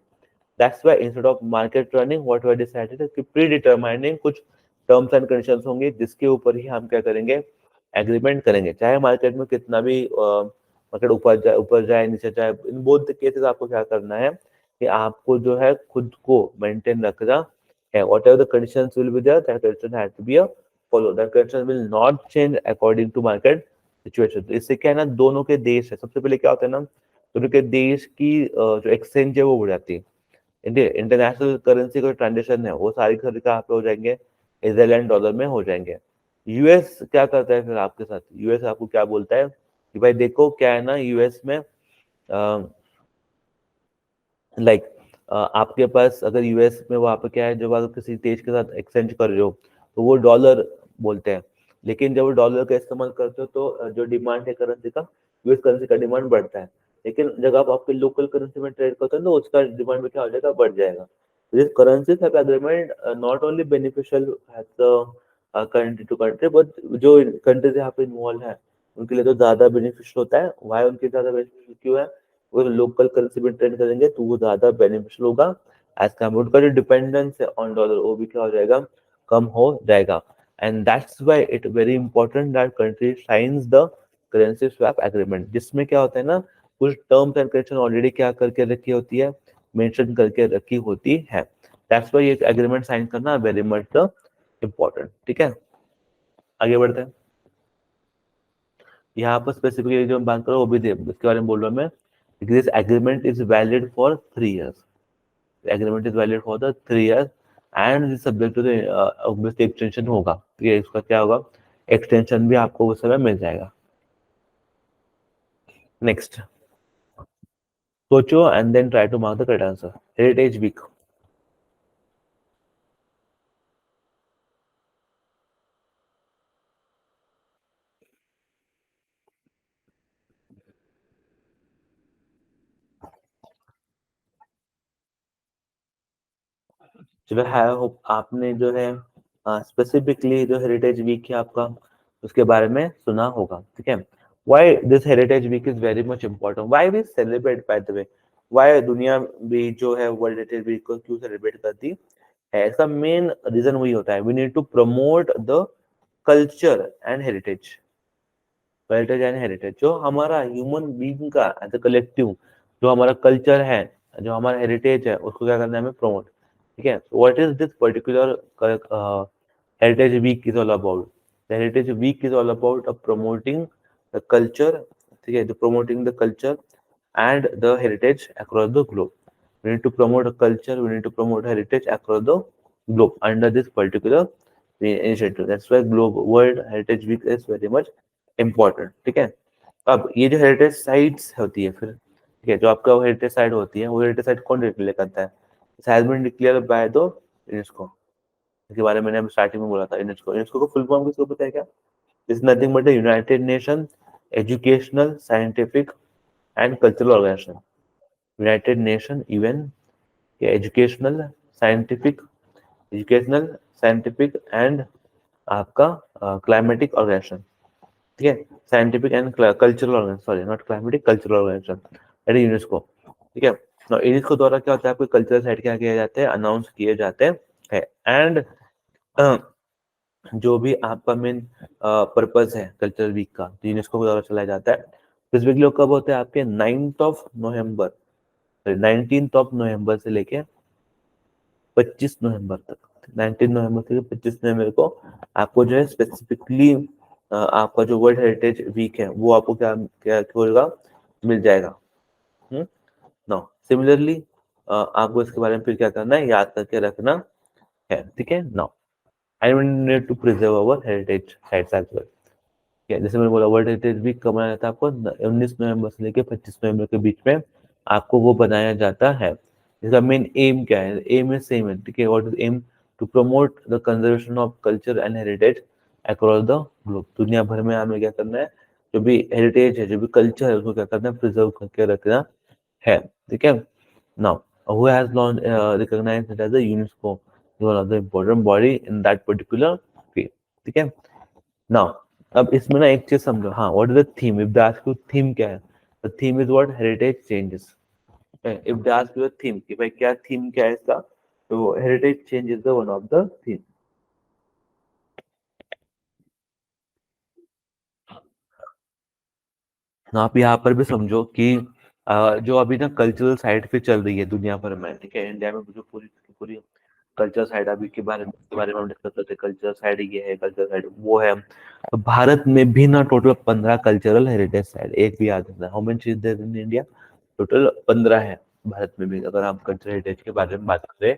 That's why instead of market running what we decided कि प्री डिटरमाइनिंग कुछ टर्म्स एंड कंडीशंस होंगे जिसके ऊपर ही हम क्या करेंगे, एग्रीमेंट करेंगे। चाहे मार्केट में कितना भी मार्केट ऊपर जाए नीचे जाए, इन बोथ केसेस आपको क्या करना है कि आपको जो है खुद को मेंटेन रखना है। Whatever the conditions will be there, that condition has to be a follow, that condition will not change according to market situation. तो इससे क्या है ना, दोनों के देश है, सबसे पहले क्या होता है ना, दोनों के देश की जो एक्सचेंज है वो बढ़ जाती है। इंटरनेशनल करेंसी का ट्रांजेक्शन है वो सारी खरीद कहाँ पे हो जाएंगे, इजराइल डॉलर में हो जाएंगे। यूएस क्या करता है फिर आपके साथ, यूएस आपको क्या बोलता है कि भाई देखो क्या है ना, यूएस में लाइक आपके पास अगर यूएस में वहां पे क्या है, जब आप किसी देश के साथ एक्सचेंज कर रहे हो तो वो डॉलर बोलते हैं। लेकिन जब वो डॉलर का इस्तेमाल करते हो तो जो डिमांड है करेंसी का, यूएस करेंसी का डिमांड बढ़ता है। लेकिन जब आप आपके लोकल करेंसी में ट्रेड करते हो तो उसका डिमांड भी क्या हो जाएगा, बढ़ जाएगा। This currency agreement not only beneficial country to country, but जो कंट्रीज यहाँ पे इन्वॉल्व है उनके लिए तो ज्यादा बेनिफिशियल होता है। वाई उनके ज्यादा बेनिफिशियल क्यों है, वो लोकल करेंसी में ट्रेड करेंगे तो वो ज्यादा बेनिफिशियल होगा। एज कम्पेयर उनका जो डिपेंडेंस है ऑन डॉलर वो भी क्या हो जाएगा, कम हो जाएगा। And that's why it very important that country science the currency swap agreement, जिसमें क्या होता है ना, कुछ टर्म्स एंड कंडीशन ऑलरेडी क्या करके रखी होती है, मेंशन करके रखी होती है। दैट्स व्हाई ये एग्रीमेंट साइन करना वेरी मच द इम्पोर्टेंट, ठीक है। आगे बढ़ते हैं। यहाँ पर स्पेसिफिकली जो बात करो वो भी इसके बारे में बोल रहा हूँ मैं। This agreement is valid for 3 years, agreement is valid for the 3 years and subject to the extension होगा। तो ये इसका क्या होगा, एक्सटेंशन भी आपको उस समय मिल जाएगा। नेक्स्ट, सोचो and then try to mark the correct answer. Heritage week, चलो है होप आपने जो है स्पेसिफिकली जो हेरिटेज वीक है आपका उसके बारे में सुना होगा, ठीक है। Why this heritage week is very much important, why we celebrate, by the way, why दुनिया भी जो है वर्ल्ड हेरिटेज वीक को क्यों सेलिब्रेट करती है, इसका मेन रीजन वही होता है, we need to promote the culture and heritage. Heritage and heritage जो हमारा ह्यूमन बीइंग का एज अ कलेक्टिव जो हमारा कल्चर है, जो हमारा हेरिटेज है, उसको क्या करना है, हमें प्रमोट, ठीक है। What is this particular heritage week is all about, the heritage week is all about promoting the culture, ठीक है, promoting the culture and the heritage across the globe. We need to promote a culture, we need to promote heritage across the globe under this particular initiative. That's why globe world heritage week is very much important, ठीक है। अब ये जो heritage sites होती है फिर, ठीक है, जो आपका हेरिटेज साइट होती है वो हेरिटेज साइट कौन डिक्लेयर करता है, it has been declare by the UNESCO. इसके बारे में मैंने स्टार्टिंग में बोला था, यूनेस्को, यूनेस्को को फुल फॉर्म किसको पता है क्या, is nothing but the United Nation Educational scientific and cultural Organization. United Nation UN के एजुकेशनल साइंटिफिक एंड आपका क्लाइमेटिक ऑर्गेनाइजेशन, ठीक है। Scientific and cultural organization, sorry not climatic, cultural organization, that is UNESCO, ठीक है। UNESCO द्वारा क्या होता है, आपके कल्चरल साइट क्या किए जाते हैं, अनाउंस किए जाते हैं। एंड जो भी आपका मेन पर्पस है कल्चरल वीक का, तो यूनेस्को के द्वारा चलाया जाता है। स्पेसिफिकली कब होते हैं आपके 9 19 नवंबर से लेके 25 नवंबर तक। 19 नवंबर से 25 नवंबर को आपको जो है स्पेसिफिकली आपका जो वर्ल्ड हेरिटेज वीक है वो आपको क्या क्या होगा, मिल जाएगा। नो सिमिलरली आपको इसके बारे में फिर क्या करना है, याद करके रखना है, ठीक है। No I need to preserve our heritage sites as well. जैसे मैंने बोला वर्ल्ड हेरिटेज वीक कब मनाया जाता है आपको, 19 नवंबर से लेकर 25 नवंबर के बीच में आपको वो बनाया जाता है। इसका मेन एम क्या है, एम इज सेम है, ठीक है। What is aim, to promote the conservation of culture and heritage across the globe. दुनिया भर में हमें क्या करना है, जो भी हेरिटेज है, जो भी कल्चर है, उसको क्या करना है, प्रिजर्व करके रखना है, ठीक है। Now who has launch recognized it as a UNESCO, one of the important body in that particular field, ठीक है। नाउ अब इसमें ना एक चीज समझो, हाँ, what is the theme, if they ask you theme क्या है, the theme is what, heritage changes. If they ask you theme कि भाई क्या थीम क्या है इसका, तो heritage change is the one of the theme. आप यहाँ पर भी समझो कि जो अभी ना कल्चरल साइड पे चल रही है दुनिया भर में, ठीक है, इंडिया में जो पूरी पूरी कल्चर साइड अभी के बारे में हम डिस्कस करते हैं, कल्चर साइड ये है, कल्चर साइड वो है। तो भारत में भी ना टोटल 15 कल्चरल हेरिटेज साइड, एक भी याद रखना, हाउ मेनी चीज देयर इन इंडिया, टोटल 15 है भारत में भी, अगर हम कल्चरल हेरिटेज के बारे में बात करें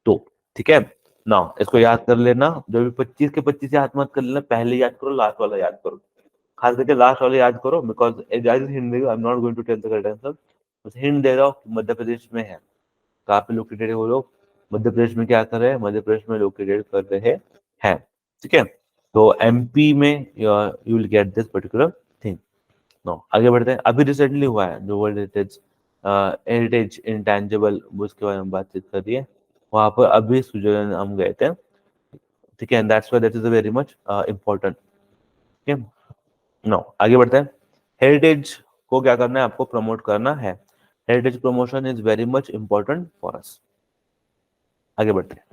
तो, ठीक है। ना इसको याद कर लेना, जो भी 25 के 25 याद मत कर लेना, पहले याद करो, लास्ट वाला याद करो, खास करके लास्ट वाले याद करो, because hint I am not going to tell the correct answer, बस हिंट दे रहा हूँ, मध्य प्रदेश में है। कहाँ पे लोकेटेड है वो लोग, मध्य प्रदेश में क्या कर रहे हैं, मध्य प्रदेश में लोकेटेड कर रहे हैं, ठीक है। तो एमपी में you will get this particular thing. No आगे बढ़ते हैं, अभी रिसेंटली हुआ है जो वर्ल्ड हेरिटेज हेरिटेज इंटेंजिबल उसके बारे में बातचीत कर रही है, वहां पर अभी स्विट्जरलैंड हम गए थे, ठीक है, that's why that is very much important, ठीक है। नो आगे बढ़ते हैं, हेरिटेज को क्या करना है, आपको प्रमोट करना है, heritage promotion is very much important for us. आगे बढ़ते हैं,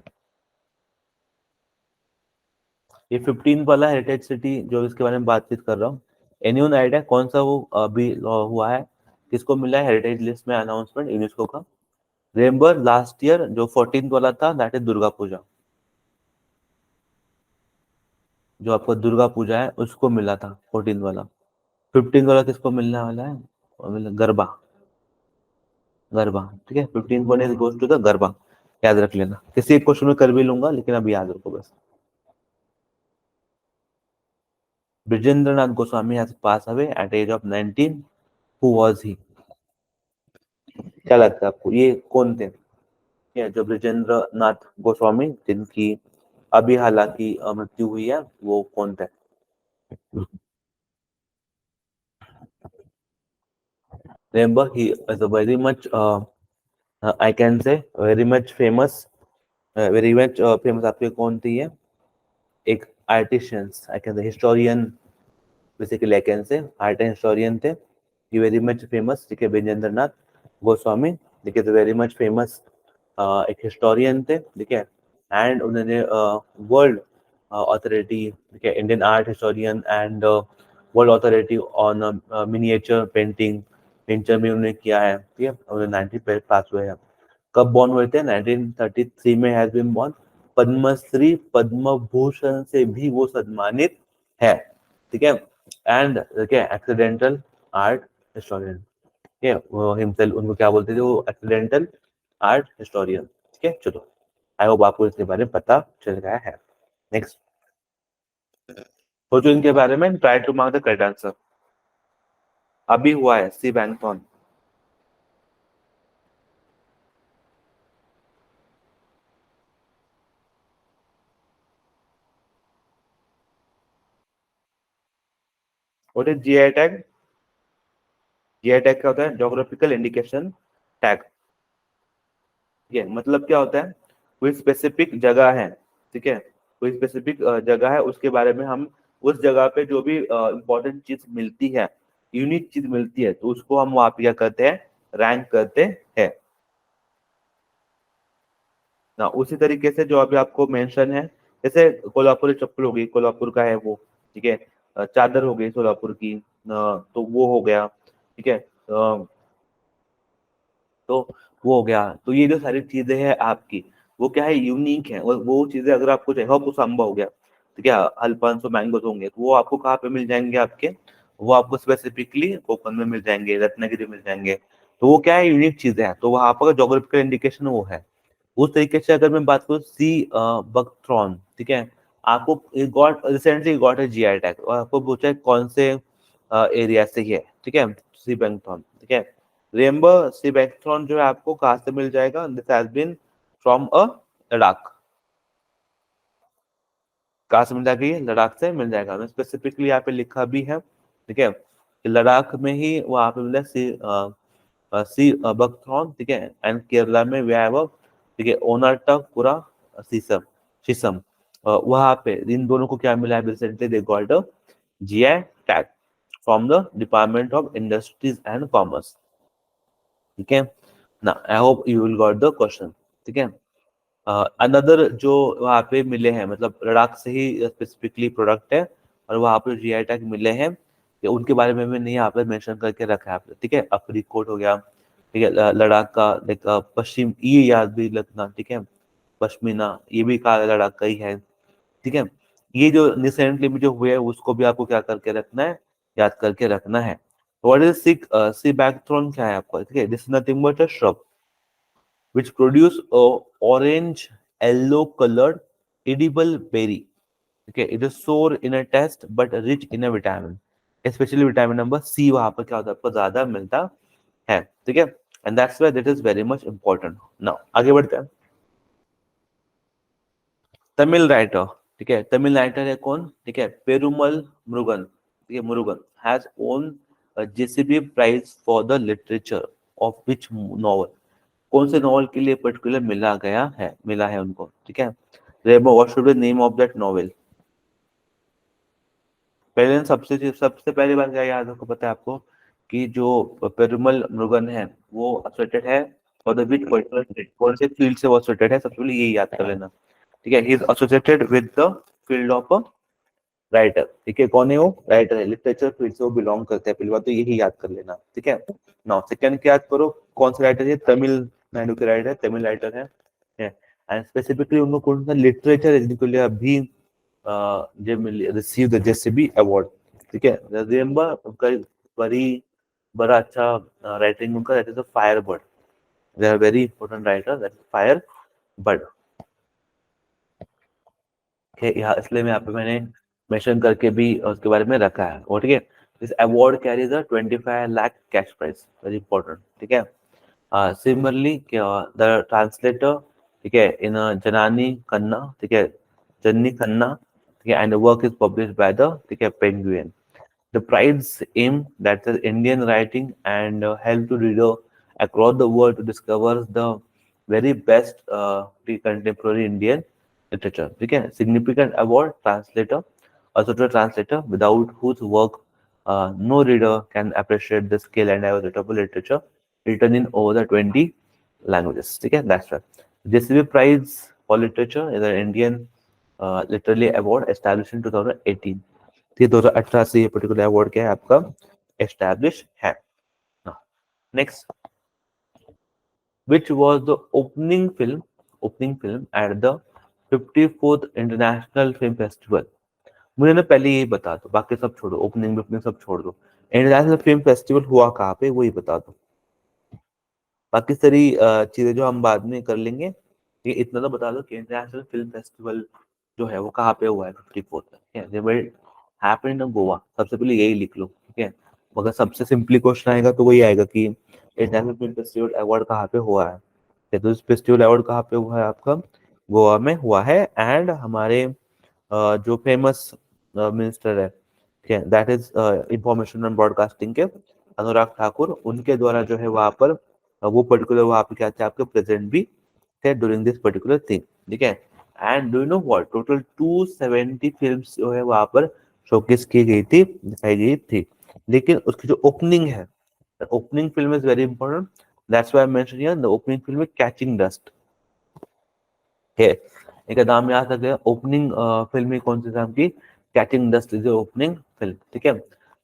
ये 15 वाला हेरिटेज सिटी जो इसके बारे में बातचीत कर रहा हूँ, एनीवन आइडिया कौन सा वो अभी हुआ है, किसको मिला है हेरिटेज लिस्ट में अनाउंसमेंट यूनेस्को का। रिमेंबर लास्ट ईयर जो 14 वाला था, दैट इज दुर्गा पूजा, जो आपको दुर्गा पूजा है उसको मिला था 14 वाला। 15 वाला किसको मिलने वाला है, गरबा, गरबा, ठीक है, 15 one is goes to the garba, याद रख लेना, किसी एक क्वेश्चन में कर भी लूंगा लेकिन अभी याद रखो बस। Brijendra Nath Goswami has pass away at age of 19, who was he, क्या लगता है आपको ये कौन थे, ये जो ब्रिजेंद्र नाथ गोस्वामी जिनकी अभी हालांकि मृत्यु हुई है, वो कौन थे। Remember he is a very much I can से very much famous, very much famous आपके कौन थी ये, एक आर्टिशियंस आई कैन से हिस्टोरियन, बेसिकली आई कैन से आर्ट एंड हिस्टोरियन थे, ये वेरी मच फेमस, ठीक है, ब्रिजेंद्र नाथ गोस्वामी, ठीक है, तो वेरी मच फेमस एक हिस्टोरियन थे, ठीक है, एंड उन्होंने वर्ल्ड अथॉरिटी, ठीक है, Indian art historian and world authority on miniature painting, painter भी उन्होंने किया है, ठीक है, उन्होंने 90 पे पास हुए हैं। कब बॉर्न हुए थे, 1933 में has been born, Padmashri Padma Bhushan से भी वो सम्मानित है, ठीक है, एंड क्या एक्सीडेंटल आर्ट हिस्टोरियन, ठीक है, वो हिमसेल्फ उनको क्या बोलते थे, वो एक्सीडेंटल आर्ट हिस्टोरियन, ठीक है। चलो आई होप आपको इसके बारे में पता चल गया है। नेक्स्ट सोचो इनके बारे में, try to mark the correct answer. अभी हुआ है सी बैंथन, what is GI tag, GI tag क्या होता है, ज्योग्राफिकल इंडिकेशन टैग, ठीक है, मतलब क्या होता है, कोई स्पेसिफिक जगह है, ठीक है, कोई स्पेसिफिक जगह है, उसके बारे में हम उस जगह पे जो भी इंपॉर्टेंट चीज मिलती है, यूनिक चीज मिलती है, तो उसको हम वहां पे क्या करते हैं, रैंक करते हैं ना। उसी तरीके से जो अभी आपको मेंशन है, जैसे कोल्हापुरी चप्पल होगी, कोल्हापुर का है वो, ठीक है, चादर हो गई सोलापुर की, तो वो हो गया, ठीक है। तो वो हो गया। तो ये जो सारी चीजें हैं आपकी, वो क्या है, यूनिक है। और वो चीजें अगर आपको चाहिए, हापुस आंबा हो गया, ठीक है, अल्फांसो मैंगोज होंगे, तो वो आपको कहाँ पे मिल जाएंगे आपके, वो आपको स्पेसिफिकली कोकण में मिल जाएंगे, रत्नागिरी मिल जाएंगे। तो वो क्या है, यूनिक चीजें हैं, तो वहां पर जोग्राफिकल इंडिकेशन वो है। उस तरीके से अगर मैं बात करूँ सी बकथ्रॉन, ठीक है, आपको गॉट रिसेंटली गॉट है जीआई टैग, और आपको पूछा है कौन से एरिया से ही है, ठीक है, सी बैंकथ्रॉन, ठीक है। रिमेंबर सी बैंकथ्रॉन जो है आपको कहाँ से मिल जाएगा, this has been from a Ladakh. कहाँ से मिल जाएगा, ये लद्दाख से मिल जाएगा। मैं स्पेसिफिकली यहाँ पे लिखा भी है, ठीक है, कि लद्दाख में ही वहाँ पे मिला सी बकथ्रॉन, ठीक है। एंड केरला में वी हैव ठीक है, ओनाटकपुरा सीसम शीसम, वहां पे इन दोनों को क्या मिला है, recently they got a GI tag from the department of industries and commerce, ठीक है ना। आई hope you will got the question, ठीक है। अनदर जो वहाँ पे मिले हैं, मतलब लद्दाख से ही स्पेसिफिकली प्रोडक्ट है, और वहाँ पे जीआई टैग मिले हैं, कि उनके बारे में मैंने यहाँ पे मेंशन करके रखा है आपने, ठीक है। अफरीकोट हो गया, ठीक है, लद्दाख का लाइक पश्चिम, ये याद भी रखना, ठीक है। पश्मीना, ये भी कहा लद्दाख का ही है, ठीक है। ये जो रिसेंटली में जो हुए हैं उसको भी आपको क्या करके रखना है, याद करके रखना है। व्हाट इज सी बैकथ्रोन क्या है आपका, ठीक है, this is nothing but a shrub which produce a orange yellow colored edible berry. Okay, it is sour in a taste but rich in a vitamin, especially vitamin number C वहां पर क्या होता है, आपको ज्यादा मिलता है, ठीक है। And that's why that is very much important. Now आगे बढ़ते हैं। तमिल राइटर, ठीक है, तमिल राइटर है कौन, ठीक है, पेरुमल मुरुगन, ठीक है, Murugan has won JCB prize for the literature of which novel, कौन से नॉवल के लिए पर्टिकुलर मिला है उनको, ठीक है। रेबो, what should be name of that novel. पहले सबसे पहली बात क्या याद आपको पता है आपको, कि जो पेरुमल मुरुगन है वो एसोसिएटेड है फॉर द विच पर्टिकुलर, कौन से फील्ड से वो एसोसिएटेड है, सबसे पहले ये याद कर लेना, ठीक है। He is associated with the field of writer, ठीक है, कौन है वो, राइटर है, लिटरेचर फील्ड से वो बिलोंग करते हैं, पहली बात तो यही याद कर लेना, ठीक है। नाउ सेकंड क्या याद करो, कौन से राइटर है, तमिलनाडु के राइटर है, तमिल राइटर है, एंड स्पेसिफिकली उनको कौन सा लिटरेचर है जिनको लिए अभी रिसीव द जेसीबी अवार्ड, ठीक है। रिमेंबर उनका बड़ी बड़ा अच्छा राइटिंग उनका, that is a fire bird, they are very important writer, that is fire bird, यहाँ इसलिए मैं यहाँ पे मैंने मेंशन करके भी उसके बारे में रखा है, और ठीक है। This award carries a 25 lakh cash prize, very important, ठीक है। सिमिलरली द ट्रांसलेटर, ठीक है, इन जनानी खन्ना, ठीक है, जन्नी खन्ना, ठीक है, and work is published by the, ठीक है, penguin. The prize aim that is Indian writing and help to reader across the world to discover the very best contemporary Indian literature. ठीक है, significant award translator, also to a translator without whose work no reader can appreciate the skill and diversity of literature written in over the 20 languages. ठीक है, that's right. JCB Prize for Literature is an Indian literary award established in 2018. ये 2018 से ये particular award क्या है आपका establish है। Next, which was the opening film at the 54th international film festival. मुझे ना पहले यही बता दो, बाकी सब छोड़ो, ओपनिंग सब छोड़ दो, इंटरनेशनल फिल्म फेस्टिवल हुआ कहाँ पे वही बता दो, बाकी सारी चीजें जो हम बाद में कर लेंगे, ये इतना तो बता दो कि इंटरनेशनल फिल्म फेस्टिवल जो है वो कहाँ पे हुआ है 54th, ठीक है, हैपन इन गोवा, सबसे पहले यही लिख लो, ठीक है। मगर सबसे सिंपली क्वेश्चन आएगा तो वही आएगा कि इंटरनेशनल फिल्म फेस्टिवल अवार्ड कहाँ पे हुआ है, तो इस फेस्टिवल अवार्ड कहाँ पे हुआ है आपका, गोवा में हुआ है। एंड हमारे जो फेमस मिनिस्टर है, ठीक है, that is information and broadcasting के अनुराग ठाकुर, उनके द्वारा जो है वहां पर वो पर्टिकुलर वहां पे क्या थे आपके प्रेजेंट भी थे ड्यूरिंग दिस पर्टिकुलर थिंग, ठीक है। And do you know what, total 270 films जो है वहां पर शोकेस की गई थी, दिखाई गई थी। लेकिन उसकी जो ओपनिंग है, opening film is very important, that's why I mention here the opening film is catching dust है। एक नाम याद रख गया, ओपनिंग फिल्म कौन सी नाम की, catching dust is opening film, ठीक है।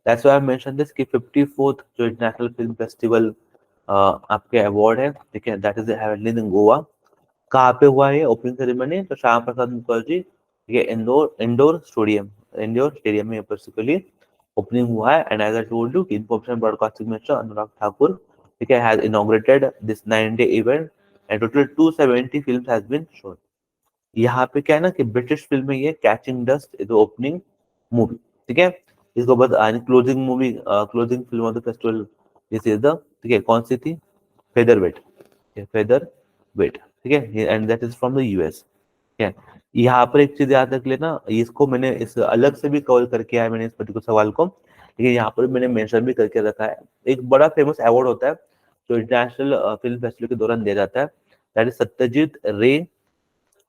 That's why I mention this कि 54th जो इंटरनेशनल फिल्म फेस्टिवल आपके अवार्ड है, ठीक है, that is held in Goa. कहाँ पे हुआ है ओपनिंग सेरेमनी? तो श्याम प्रसाद मुखर्जी ये इंडोर इंडोर स्टेडियम में बेसिकली ओपनिंग हुआ है। And as I told you कि information broadcasting minister Anurag Thakur, ठीक है, has inaugurated this 9-day event and total 270 films has been shown. यहाँ पे क्या है ना कि ब्रिटिश फिल्म है ये, catching dust is opening movie, ठीक है। इसको बस closing movie, closing film of the festival this is the, ठीक है, कौन सी थी? फेदरवेट, फेदर वेट, ठीक है, and that is from the US, ठीक है। यहाँ पर एक चीज याद रख लेना, इसको मैंने इस अलग से भी कवर करके आया मैंने इस पर्टिकुलर सवाल को, लेकिन यहाँ पर मैंने मेंशन भी करके रखा है। एक बड़ा फेमस अवार्ड होता है जो इंटरनेशनल फिल्म फेस्टिवल के दौरान दिया जाता है, दैट इज सत्यजीत रे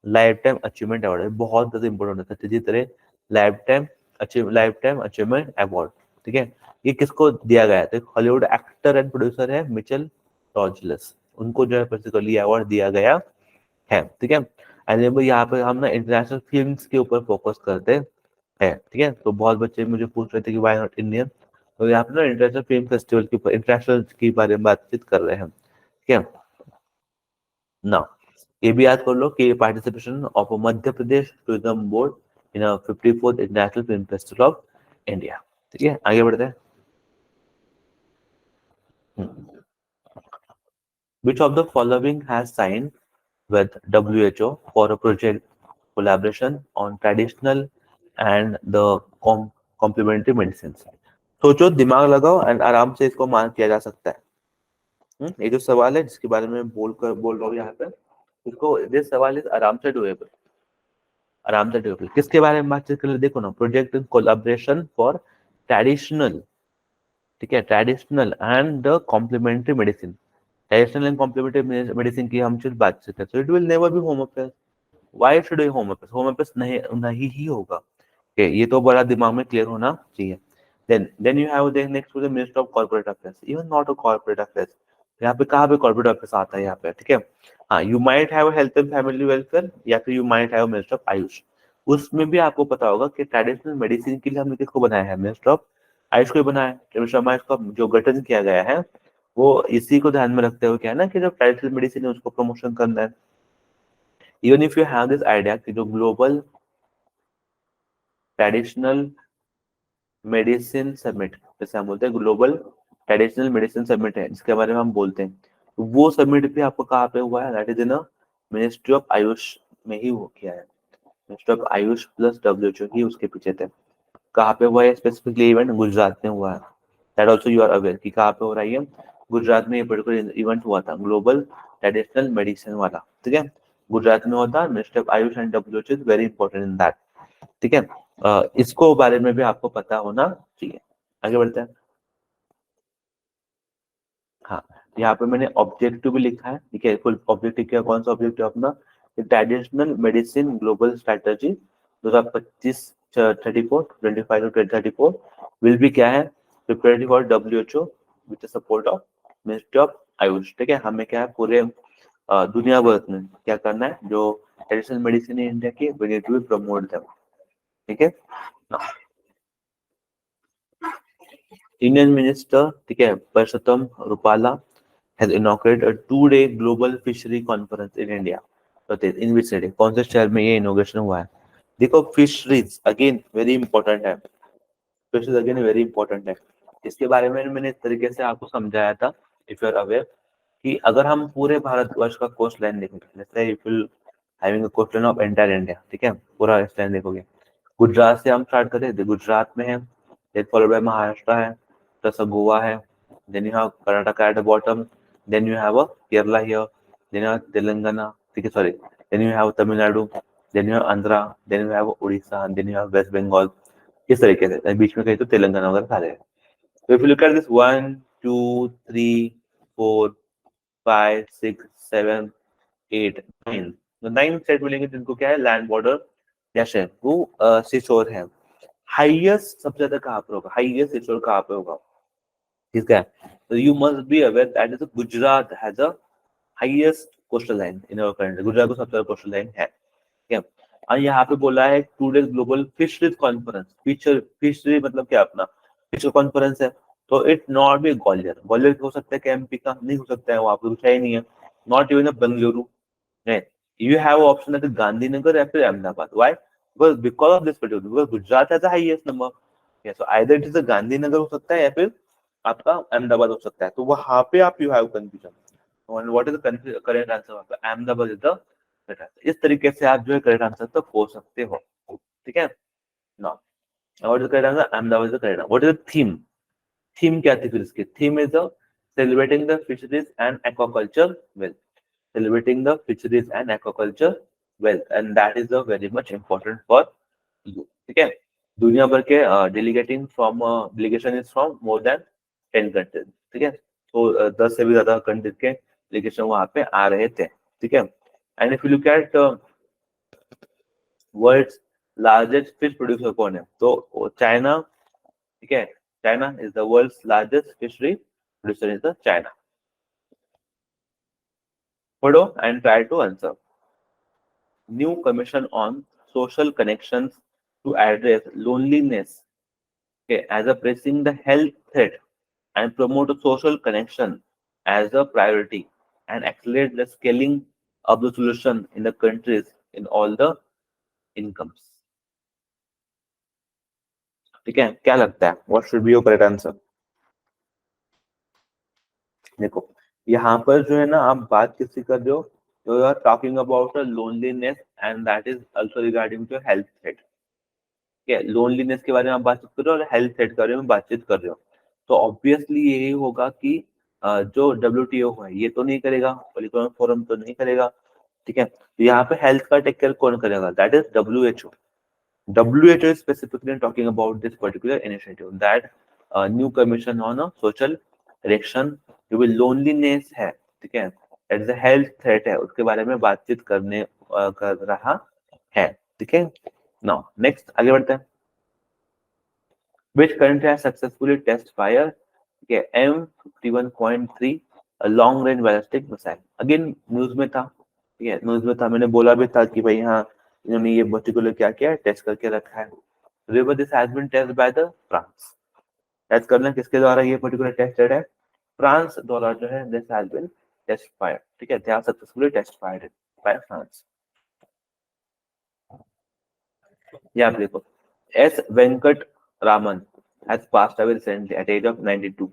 लाइफ टाइम अचीवमेंट अवार्ड है। बहुत ज्यादा इंपॉर्टेंट है सत्यजीत रे लाइफ टाइम अचीवमेंट अवार्ड, ठीक है। ये किसको दिया गया है? तो हॉलीवुड एक्टर एंड प्रोड्यूसर है मिचेल रॉजलेस, उनको जो है बेसिकली अवार्ड दिया गया है, ठीक है। एंड यहाँ पे हम ना इंटरनेशनल फिल्म्स के ऊपर फोकस करते हैं, ठीक है। तो बहुत बच्चे मुझे पूछ रहे थे कि व्हाई नॉट इंडियन, तो यहाँ पे ना इंटरनेशनल फिल्म फेस्टिवल के ऊपर, इंटरनेशनल के बारे में बातचीत कर रहे हैं, ठीक है ना। ये भी याद कर लो कि participation of Madhya Pradesh tourism board in 54th international film festival of India, ठीक है। आगे बढ़ते हैं। Which of the following has sign with WHO for a project collaboration on traditional and the complementary medicines? सोचो, दिमाग लगाओ एंड आराम से इसको मान किया जा सकता है। ये जो सवाल है जिसके बारे में बोल रहा हूँ यहाँ पे, इसको दिस सवाल इज आराम से डुएबल, आराम से डुएबल। किसके बारे में बातचीत कर रहे? देखो ना, project in collaboration for traditional, ठीक है, traditional and the complementary medicine. Traditional and complementary medicine की हम चीज बातचीत करते हैं, it will never be homeopath. Why should I homeopath? Homeopath नहीं नहीं ही होगा। Okay, ये तो बड़ा दिमाग में क्लियर होना चाहिए। Then you have the next to the Minister of Corporate Affairs, even not a corporate affairs। यहाँ पे कहाँ पे corporate affairs आता है यहाँ पे, ठीक है। हाँ, you might have a health and family welfare या फिर you might have a Minister of Ayush. उसमें भी आपको पता होगा कि ट्रेडिशनल मेडिसिन के लिए हमने किसको बनाया है? मिनिस्टर ऑफ आयुष को ही बनाया है। मिनिस्टर ऑफ आयुष का जो गठन किया गया है वो इसी को ध्यान में रखते हुए क्या है ना कि जो ट्रेडिशनल मेडिसिन है उसको प्रमोशन करना है। Even if you have this idea कि जो ग्लोबल ट्रेडिशनल मेडिसिन समिट, जैसे हम बोलते हैं ग्लोबल ट्रेडिशनल मेडिसिन समिट है जिसके बारे में हम बोलते हैं, तो वो समिट भी आपको कहाँ पे हुआ है? That is in ministry of AYUSH में ही वो किया है। Ministry of AYUSH plus WHO ही उसके पीछे थे। कहाँ पे हुआ है स्पेसिफिकली इवेंट? गुजरात में हुआ है। That also you are aware कि कहाँ पे हो रहा है? गुजरात में ये पर्टिकुलर इवेंट हुआ था, ग्लोबल ट्रेडिशनल मेडिसिन वाला, ठीक है। गुजरात में होता है। Ministry of Ayush and WHO is very important in that, ठीक है। इसको बारे में भी आपको पता होना चाहिए। आगे बढ़ते हैं। हाँ, यहाँ पे मैंने ऑब्जेक्टिव भी लिखा है, ठीक है। फुल ऑब्जेक्टिव क्या, कौन सा ऑब्जेक्टिव अपना? Traditional medicine global strategy 2025 34 25 to 34 will भी क्या है? Prepared for WHO with the support of ministry of Ayush, ठीक है। हमें क्या है पूरे दुनिया भर में क्या करना है? जो ट्रेडिशनल मेडिसिन है इंडिया की, we need to promote them, ठीक है। इंडियन मिनिस्टर, ठीक है, Parshottam Rupala has inaugurated a 2-day global fishery conference in India। तो इन विच सिटी, कौन से शहर में ये इनोग्रेशन हुआ है? देखो, फिशरीज अगेन वेरी इंपॉर्टेंट है, फिशरीज अगेन वेरी इंपॉर्टेंट है। इसके बारे में मैंने इस तरीके से आपको समझाया था, इफ यू आर अवेयर, कि अगर हम पूरे भारतवर्ष का कोस्ट लाइन देखेंगे, जैसे if you having a coastline of entire India, ठीक है, पूरा इस लाइन देखोगे, गुजरात से हम स्टार्ट करें तो गुजरात में है, देन फॉलोड बाय महाराष्ट्र है, प्लस गोवा है, then you have Karnataka at the bottom, then you have a Kerala here, then you have Telangana, ठीक है, sorry, then you have Tamil Nadu, then you have Andhra, then you have Orissa, then you have West Bengal. इस तरीके से बीच में कहीं तो तेलंगाना वगैरह सारे हैं। तो if you look at this 1 2 3 4 5 6 7 8 9, तो 9 स्टेट मिलेंगे जिनको क्या है लैंड बॉर्डर जैसे वो सिसोर है। हाईएस्ट सबसे ज्यादा कहाँ पर होगा? हाईएस्ट सिचुएशन कहाँ पे होगा? ठीक है, तो you must be aware that is Gujarat has a highest coastal line in our country. Gujarat को सबसे ज्यादा कोस्टल लाइन है, ठीक है। और यहाँ पे बोला है 2 days global fisheries conference. Fishery मतलब क्या अपना? किसका कॉन्फ्रेंस है, तो it not be Gwalior, Gwalior हो सकता है कि एमपी का नहीं हो सकता है, वहां पर कुछ है ही नहीं है, not even Bengaluru, right? You have option at Gandhinagar or Ahmedabad. Why? Because of this particular, because Gujarat has the highest number. Yeah, so either it is the Gandhinagar हो सकता है या फिर आपका अहमदाबाद हो सकता है, तो वहां पे आप you have confusion, and what is the correct answer, वहां पे Ahmedabad is the correct answer. इस तरीके से आप जो है करेक्ट आंसर तक हो सकते हो, ठीक है ना। What is the correct answer, Ahmedabad is the correct answer. What is the theme, theme क्या थी फिर इसकी, theme is the celebrating the fisheries and aquaculture wealth, celebrating the fisheries and aquaculture wealth, and that is very much important for you, ठीक है। दुनिया भर के delegating from delegation is from more than 10 countries, ठीक है, तो 10 से भी ज्यादा कंट्रीज के डेलीगेशन वहां पे आ रहे थे, ठीक है। And if you look at world's largest fish producer कौन है, तो चाइना, ठीक है, China is the world's largest fishery producer is the China. पढ़ो and try to answer. New Commission on Social Connections to address loneliness, okay, as a pressing the health threat and promote a social connection as a priority and accelerate the scaling of the solution in the countries in all the incomes. ठीक है, क्या लगता है, what should be your correct answer? देखो यहाँ पर जो है ना आप बात किसकी कर रहे हो, तो you are talking about loneliness and that is also regarding to health threat, loneliness के बारे में आप बातचीत कर रहे हो और हेल्थ सेट के बारे में बातचीत कर रहे हो, तो ऑब्वियसली यही होगा कि जो डब्ल्यूटीओ है ये तो नहीं करेगा, इकोनॉमिक फोरम तो नहीं करेगा, ठीक है, तो यहाँ पे हेल्थ का टेक केयर कौन करेगा, that is WHO. WHO is specifically talking about this particular initiative that new commission on social direction, जो भी लोनलीनेस है, ठीक है, एट द हेल्थ थ्रेट है, उसके बारे में बातचीत करने कर रहा है, ठीक है। नाउ नेक्स्ट आगे बढ़ते हैं। Which country has successfully test fire? Okay, M51.3 a long range ballistic missile. Again news में था, ठीक है, न्यूज में था, मैंने बोला भी था कि भाई हाँ इन्होंने ये पर्टिकुलर क्या किया है, टेस्ट करके रखा है। Remember this has been tested by the France. Test करना किसके द्वारा ये पर्टिकुलर टेस्टेड है, फ्रांस द्वारा जो है this has been test fired, ठीक है, they have successfully test fired by France. ये आप देखो, S Venkataraman has passed away recently at age of 92.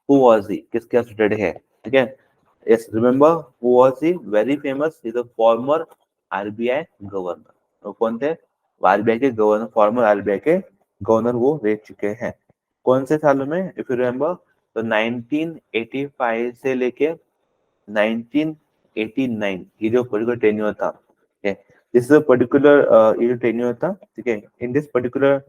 Who was he? किसके स्टूडेंट है, ठीक है। Yes, remember who was he? Very famous. He's a former RBI governor. तो कौन थे, आरबीआई के गवर्नर, फॉर्मर आरबीआई के गवर्नर वो रह चुके हैं। कौन से सालों में, इफ यू रिमेम्बर, तो 1985 से लेके 1989 ये जो पर्टिकुलर टेन्योर था, ठीक है, दिस इज पर्टिकुलर ये जो टेन्योर था, ठीक है, इन दिस पर्टिकुलर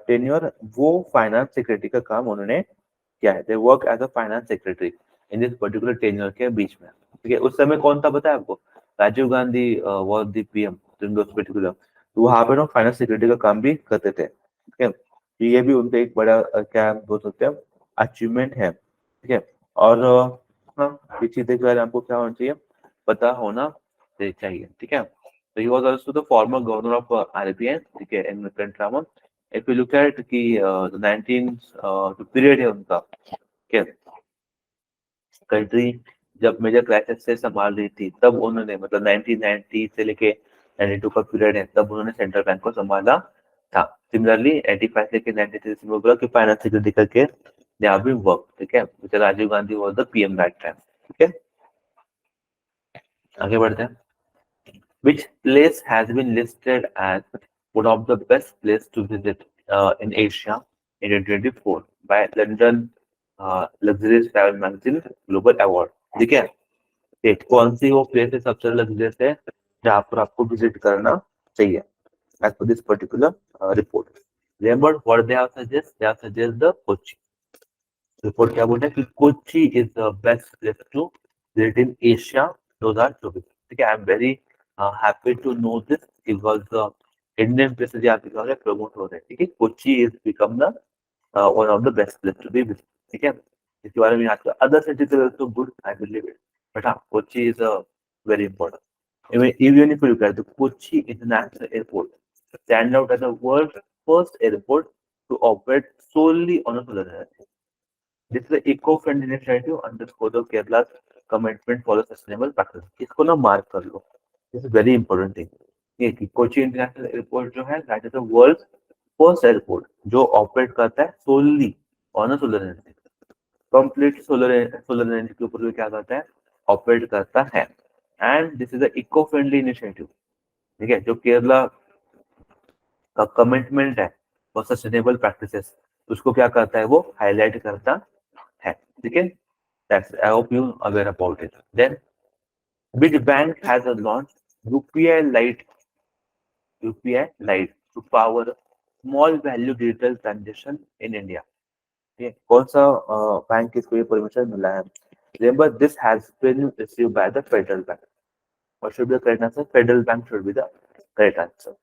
टेन्योर वो फाइनेंस सेक्रेटरी का काम उन्होंने किया है, they work as a finance secretary in this particular tenure के बीच में, ठीक है। उस समय कौन था पता है आपको, Rajiv Gandhi was the PM in those particular, तो वहां पे ना फाइनेंस सेक्रेटरी का काम भी करते थे, ठीक है, तो ये भी उनका एक बड़ा क्या बोल सकते हैं अचीवमेंट है, ठीक है। और हाँ, ये चीजें के बारे में आपको क्या होना चाहिए, पता होना चाहिए, ठीक है। तो he was also the former governor of RBI, ठीक है, in current Raman. If you look at कि 19 जो पीरियड है उनका, ठीक है, कंट्री जब मेजर क्राइसिस से संभाल रही थी तब उन्होंने, मतलब 1990 से लेके 92 का पीरियड है, तब उन्होंने सेंट्रल बैंक को संभाला था। सिमिलरली 85 से लेके 93 से बोला कि फाइनेंस सेक्रेटरी करके दे हैव बीन वर्क, ठीक है, Rajiv Gandhi was the PM that time, ठीक है। आगे बढ़ते हैं। Which place has been listed as one of the best places to visit in Asia in 2024 by London Luxurious Travel Magazine Global Award? ठीक है, एक कौन सी वो प्लेस है सबसे लग्जरियस है जहाँ पर आपको विजिट करना चाहिए as per this particular report? Remember what they have suggest? They have suggest the Kochi. Report क्या बोलते हैं कि Kochi is the best place to visit in Asia 2024, ठीक है। I am very happy to know this because Indian places यहाँ पे promote हो रहे हैं, ठीक है। Kochi is become the one of the best place to be visit, ठीक है। इसके बारे में आज other cities are also good, I believe it, but हाँ Kochi is very important. Even if you look at the Kochi International Airport, stand out as the world's first airport to operate solely on a solar energy. This is an eco-friendly initiative underscore the Kerala's commitment for the sustainable practice. इसको ना mark कर लो. This is very important thing. ये कि Kochi international airport जो है that is the world first airport जो operate करता है solely on a solar energy. Complete solar energy के ऊपर क्या करता है, ऑपरेट करता है. And this is a eco friendly initiative. ठीक है, जो केरला का कमिटमेंट है फॉर सस्टेनेबल प्रैक्टिसेस उसको क्या करता है, वो हाईलाइट करता है. ठीक है, that's I hope you aware about it. Then which bank has a launched UPI Lite UPI Lite to power small value digital transaction in India. Okay, कौन सा बैंक इसको ये परमिशन मिला है? Remember, this has been received by the federal bank. What should be the correct answer? Federal bank should be the correct answer.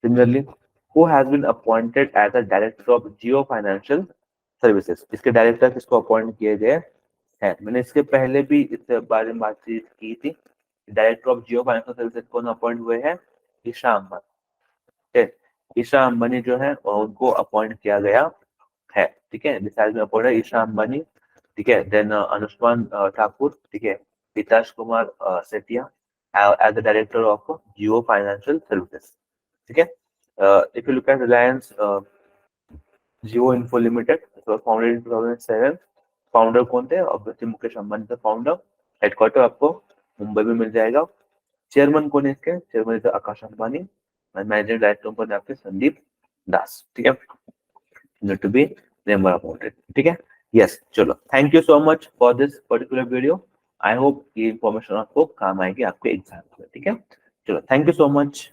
Similarly, who has been appointed as a director of Geo Financial Services? इसके director किसको appoint किए गए हैं? मैंने इसके पहले भी इस बारे में बातचीत की थी. Director of Jio financial services कौन अपॉइंट हुए हैं? ईशा अंबानी. ईशा अंबानी जो है उनको अपॉइंट किया गया है. ठीक है, this has been appointed Isha Ambani. ठीक है, देन अनुष्मान ठाकुर. ठीक है, Hitesh Kumar Sethia as the director of Jio financial services. ठीक है, if you look at Reliance Jio info limited founded in 2007. Founder कौन थे? ऑब्वियसली मुकेश अंबानी थे फाउंडर. हेडक्वार्टर आपको मुंबई में मिल जाएगा. चेयरमैन कौन है इसके? Chairman is Akash Ambani. Managing director कौन है आपके? संदीप दास. ठीक है, need to be remember about it. ठीक है, यस. चलो, thank you so much for this particular video. I hope ये इंफॉर्मेशन आपको काम आएगी आपके एग्जाम में. ठीक है, चलो, थैंक यू सो मच.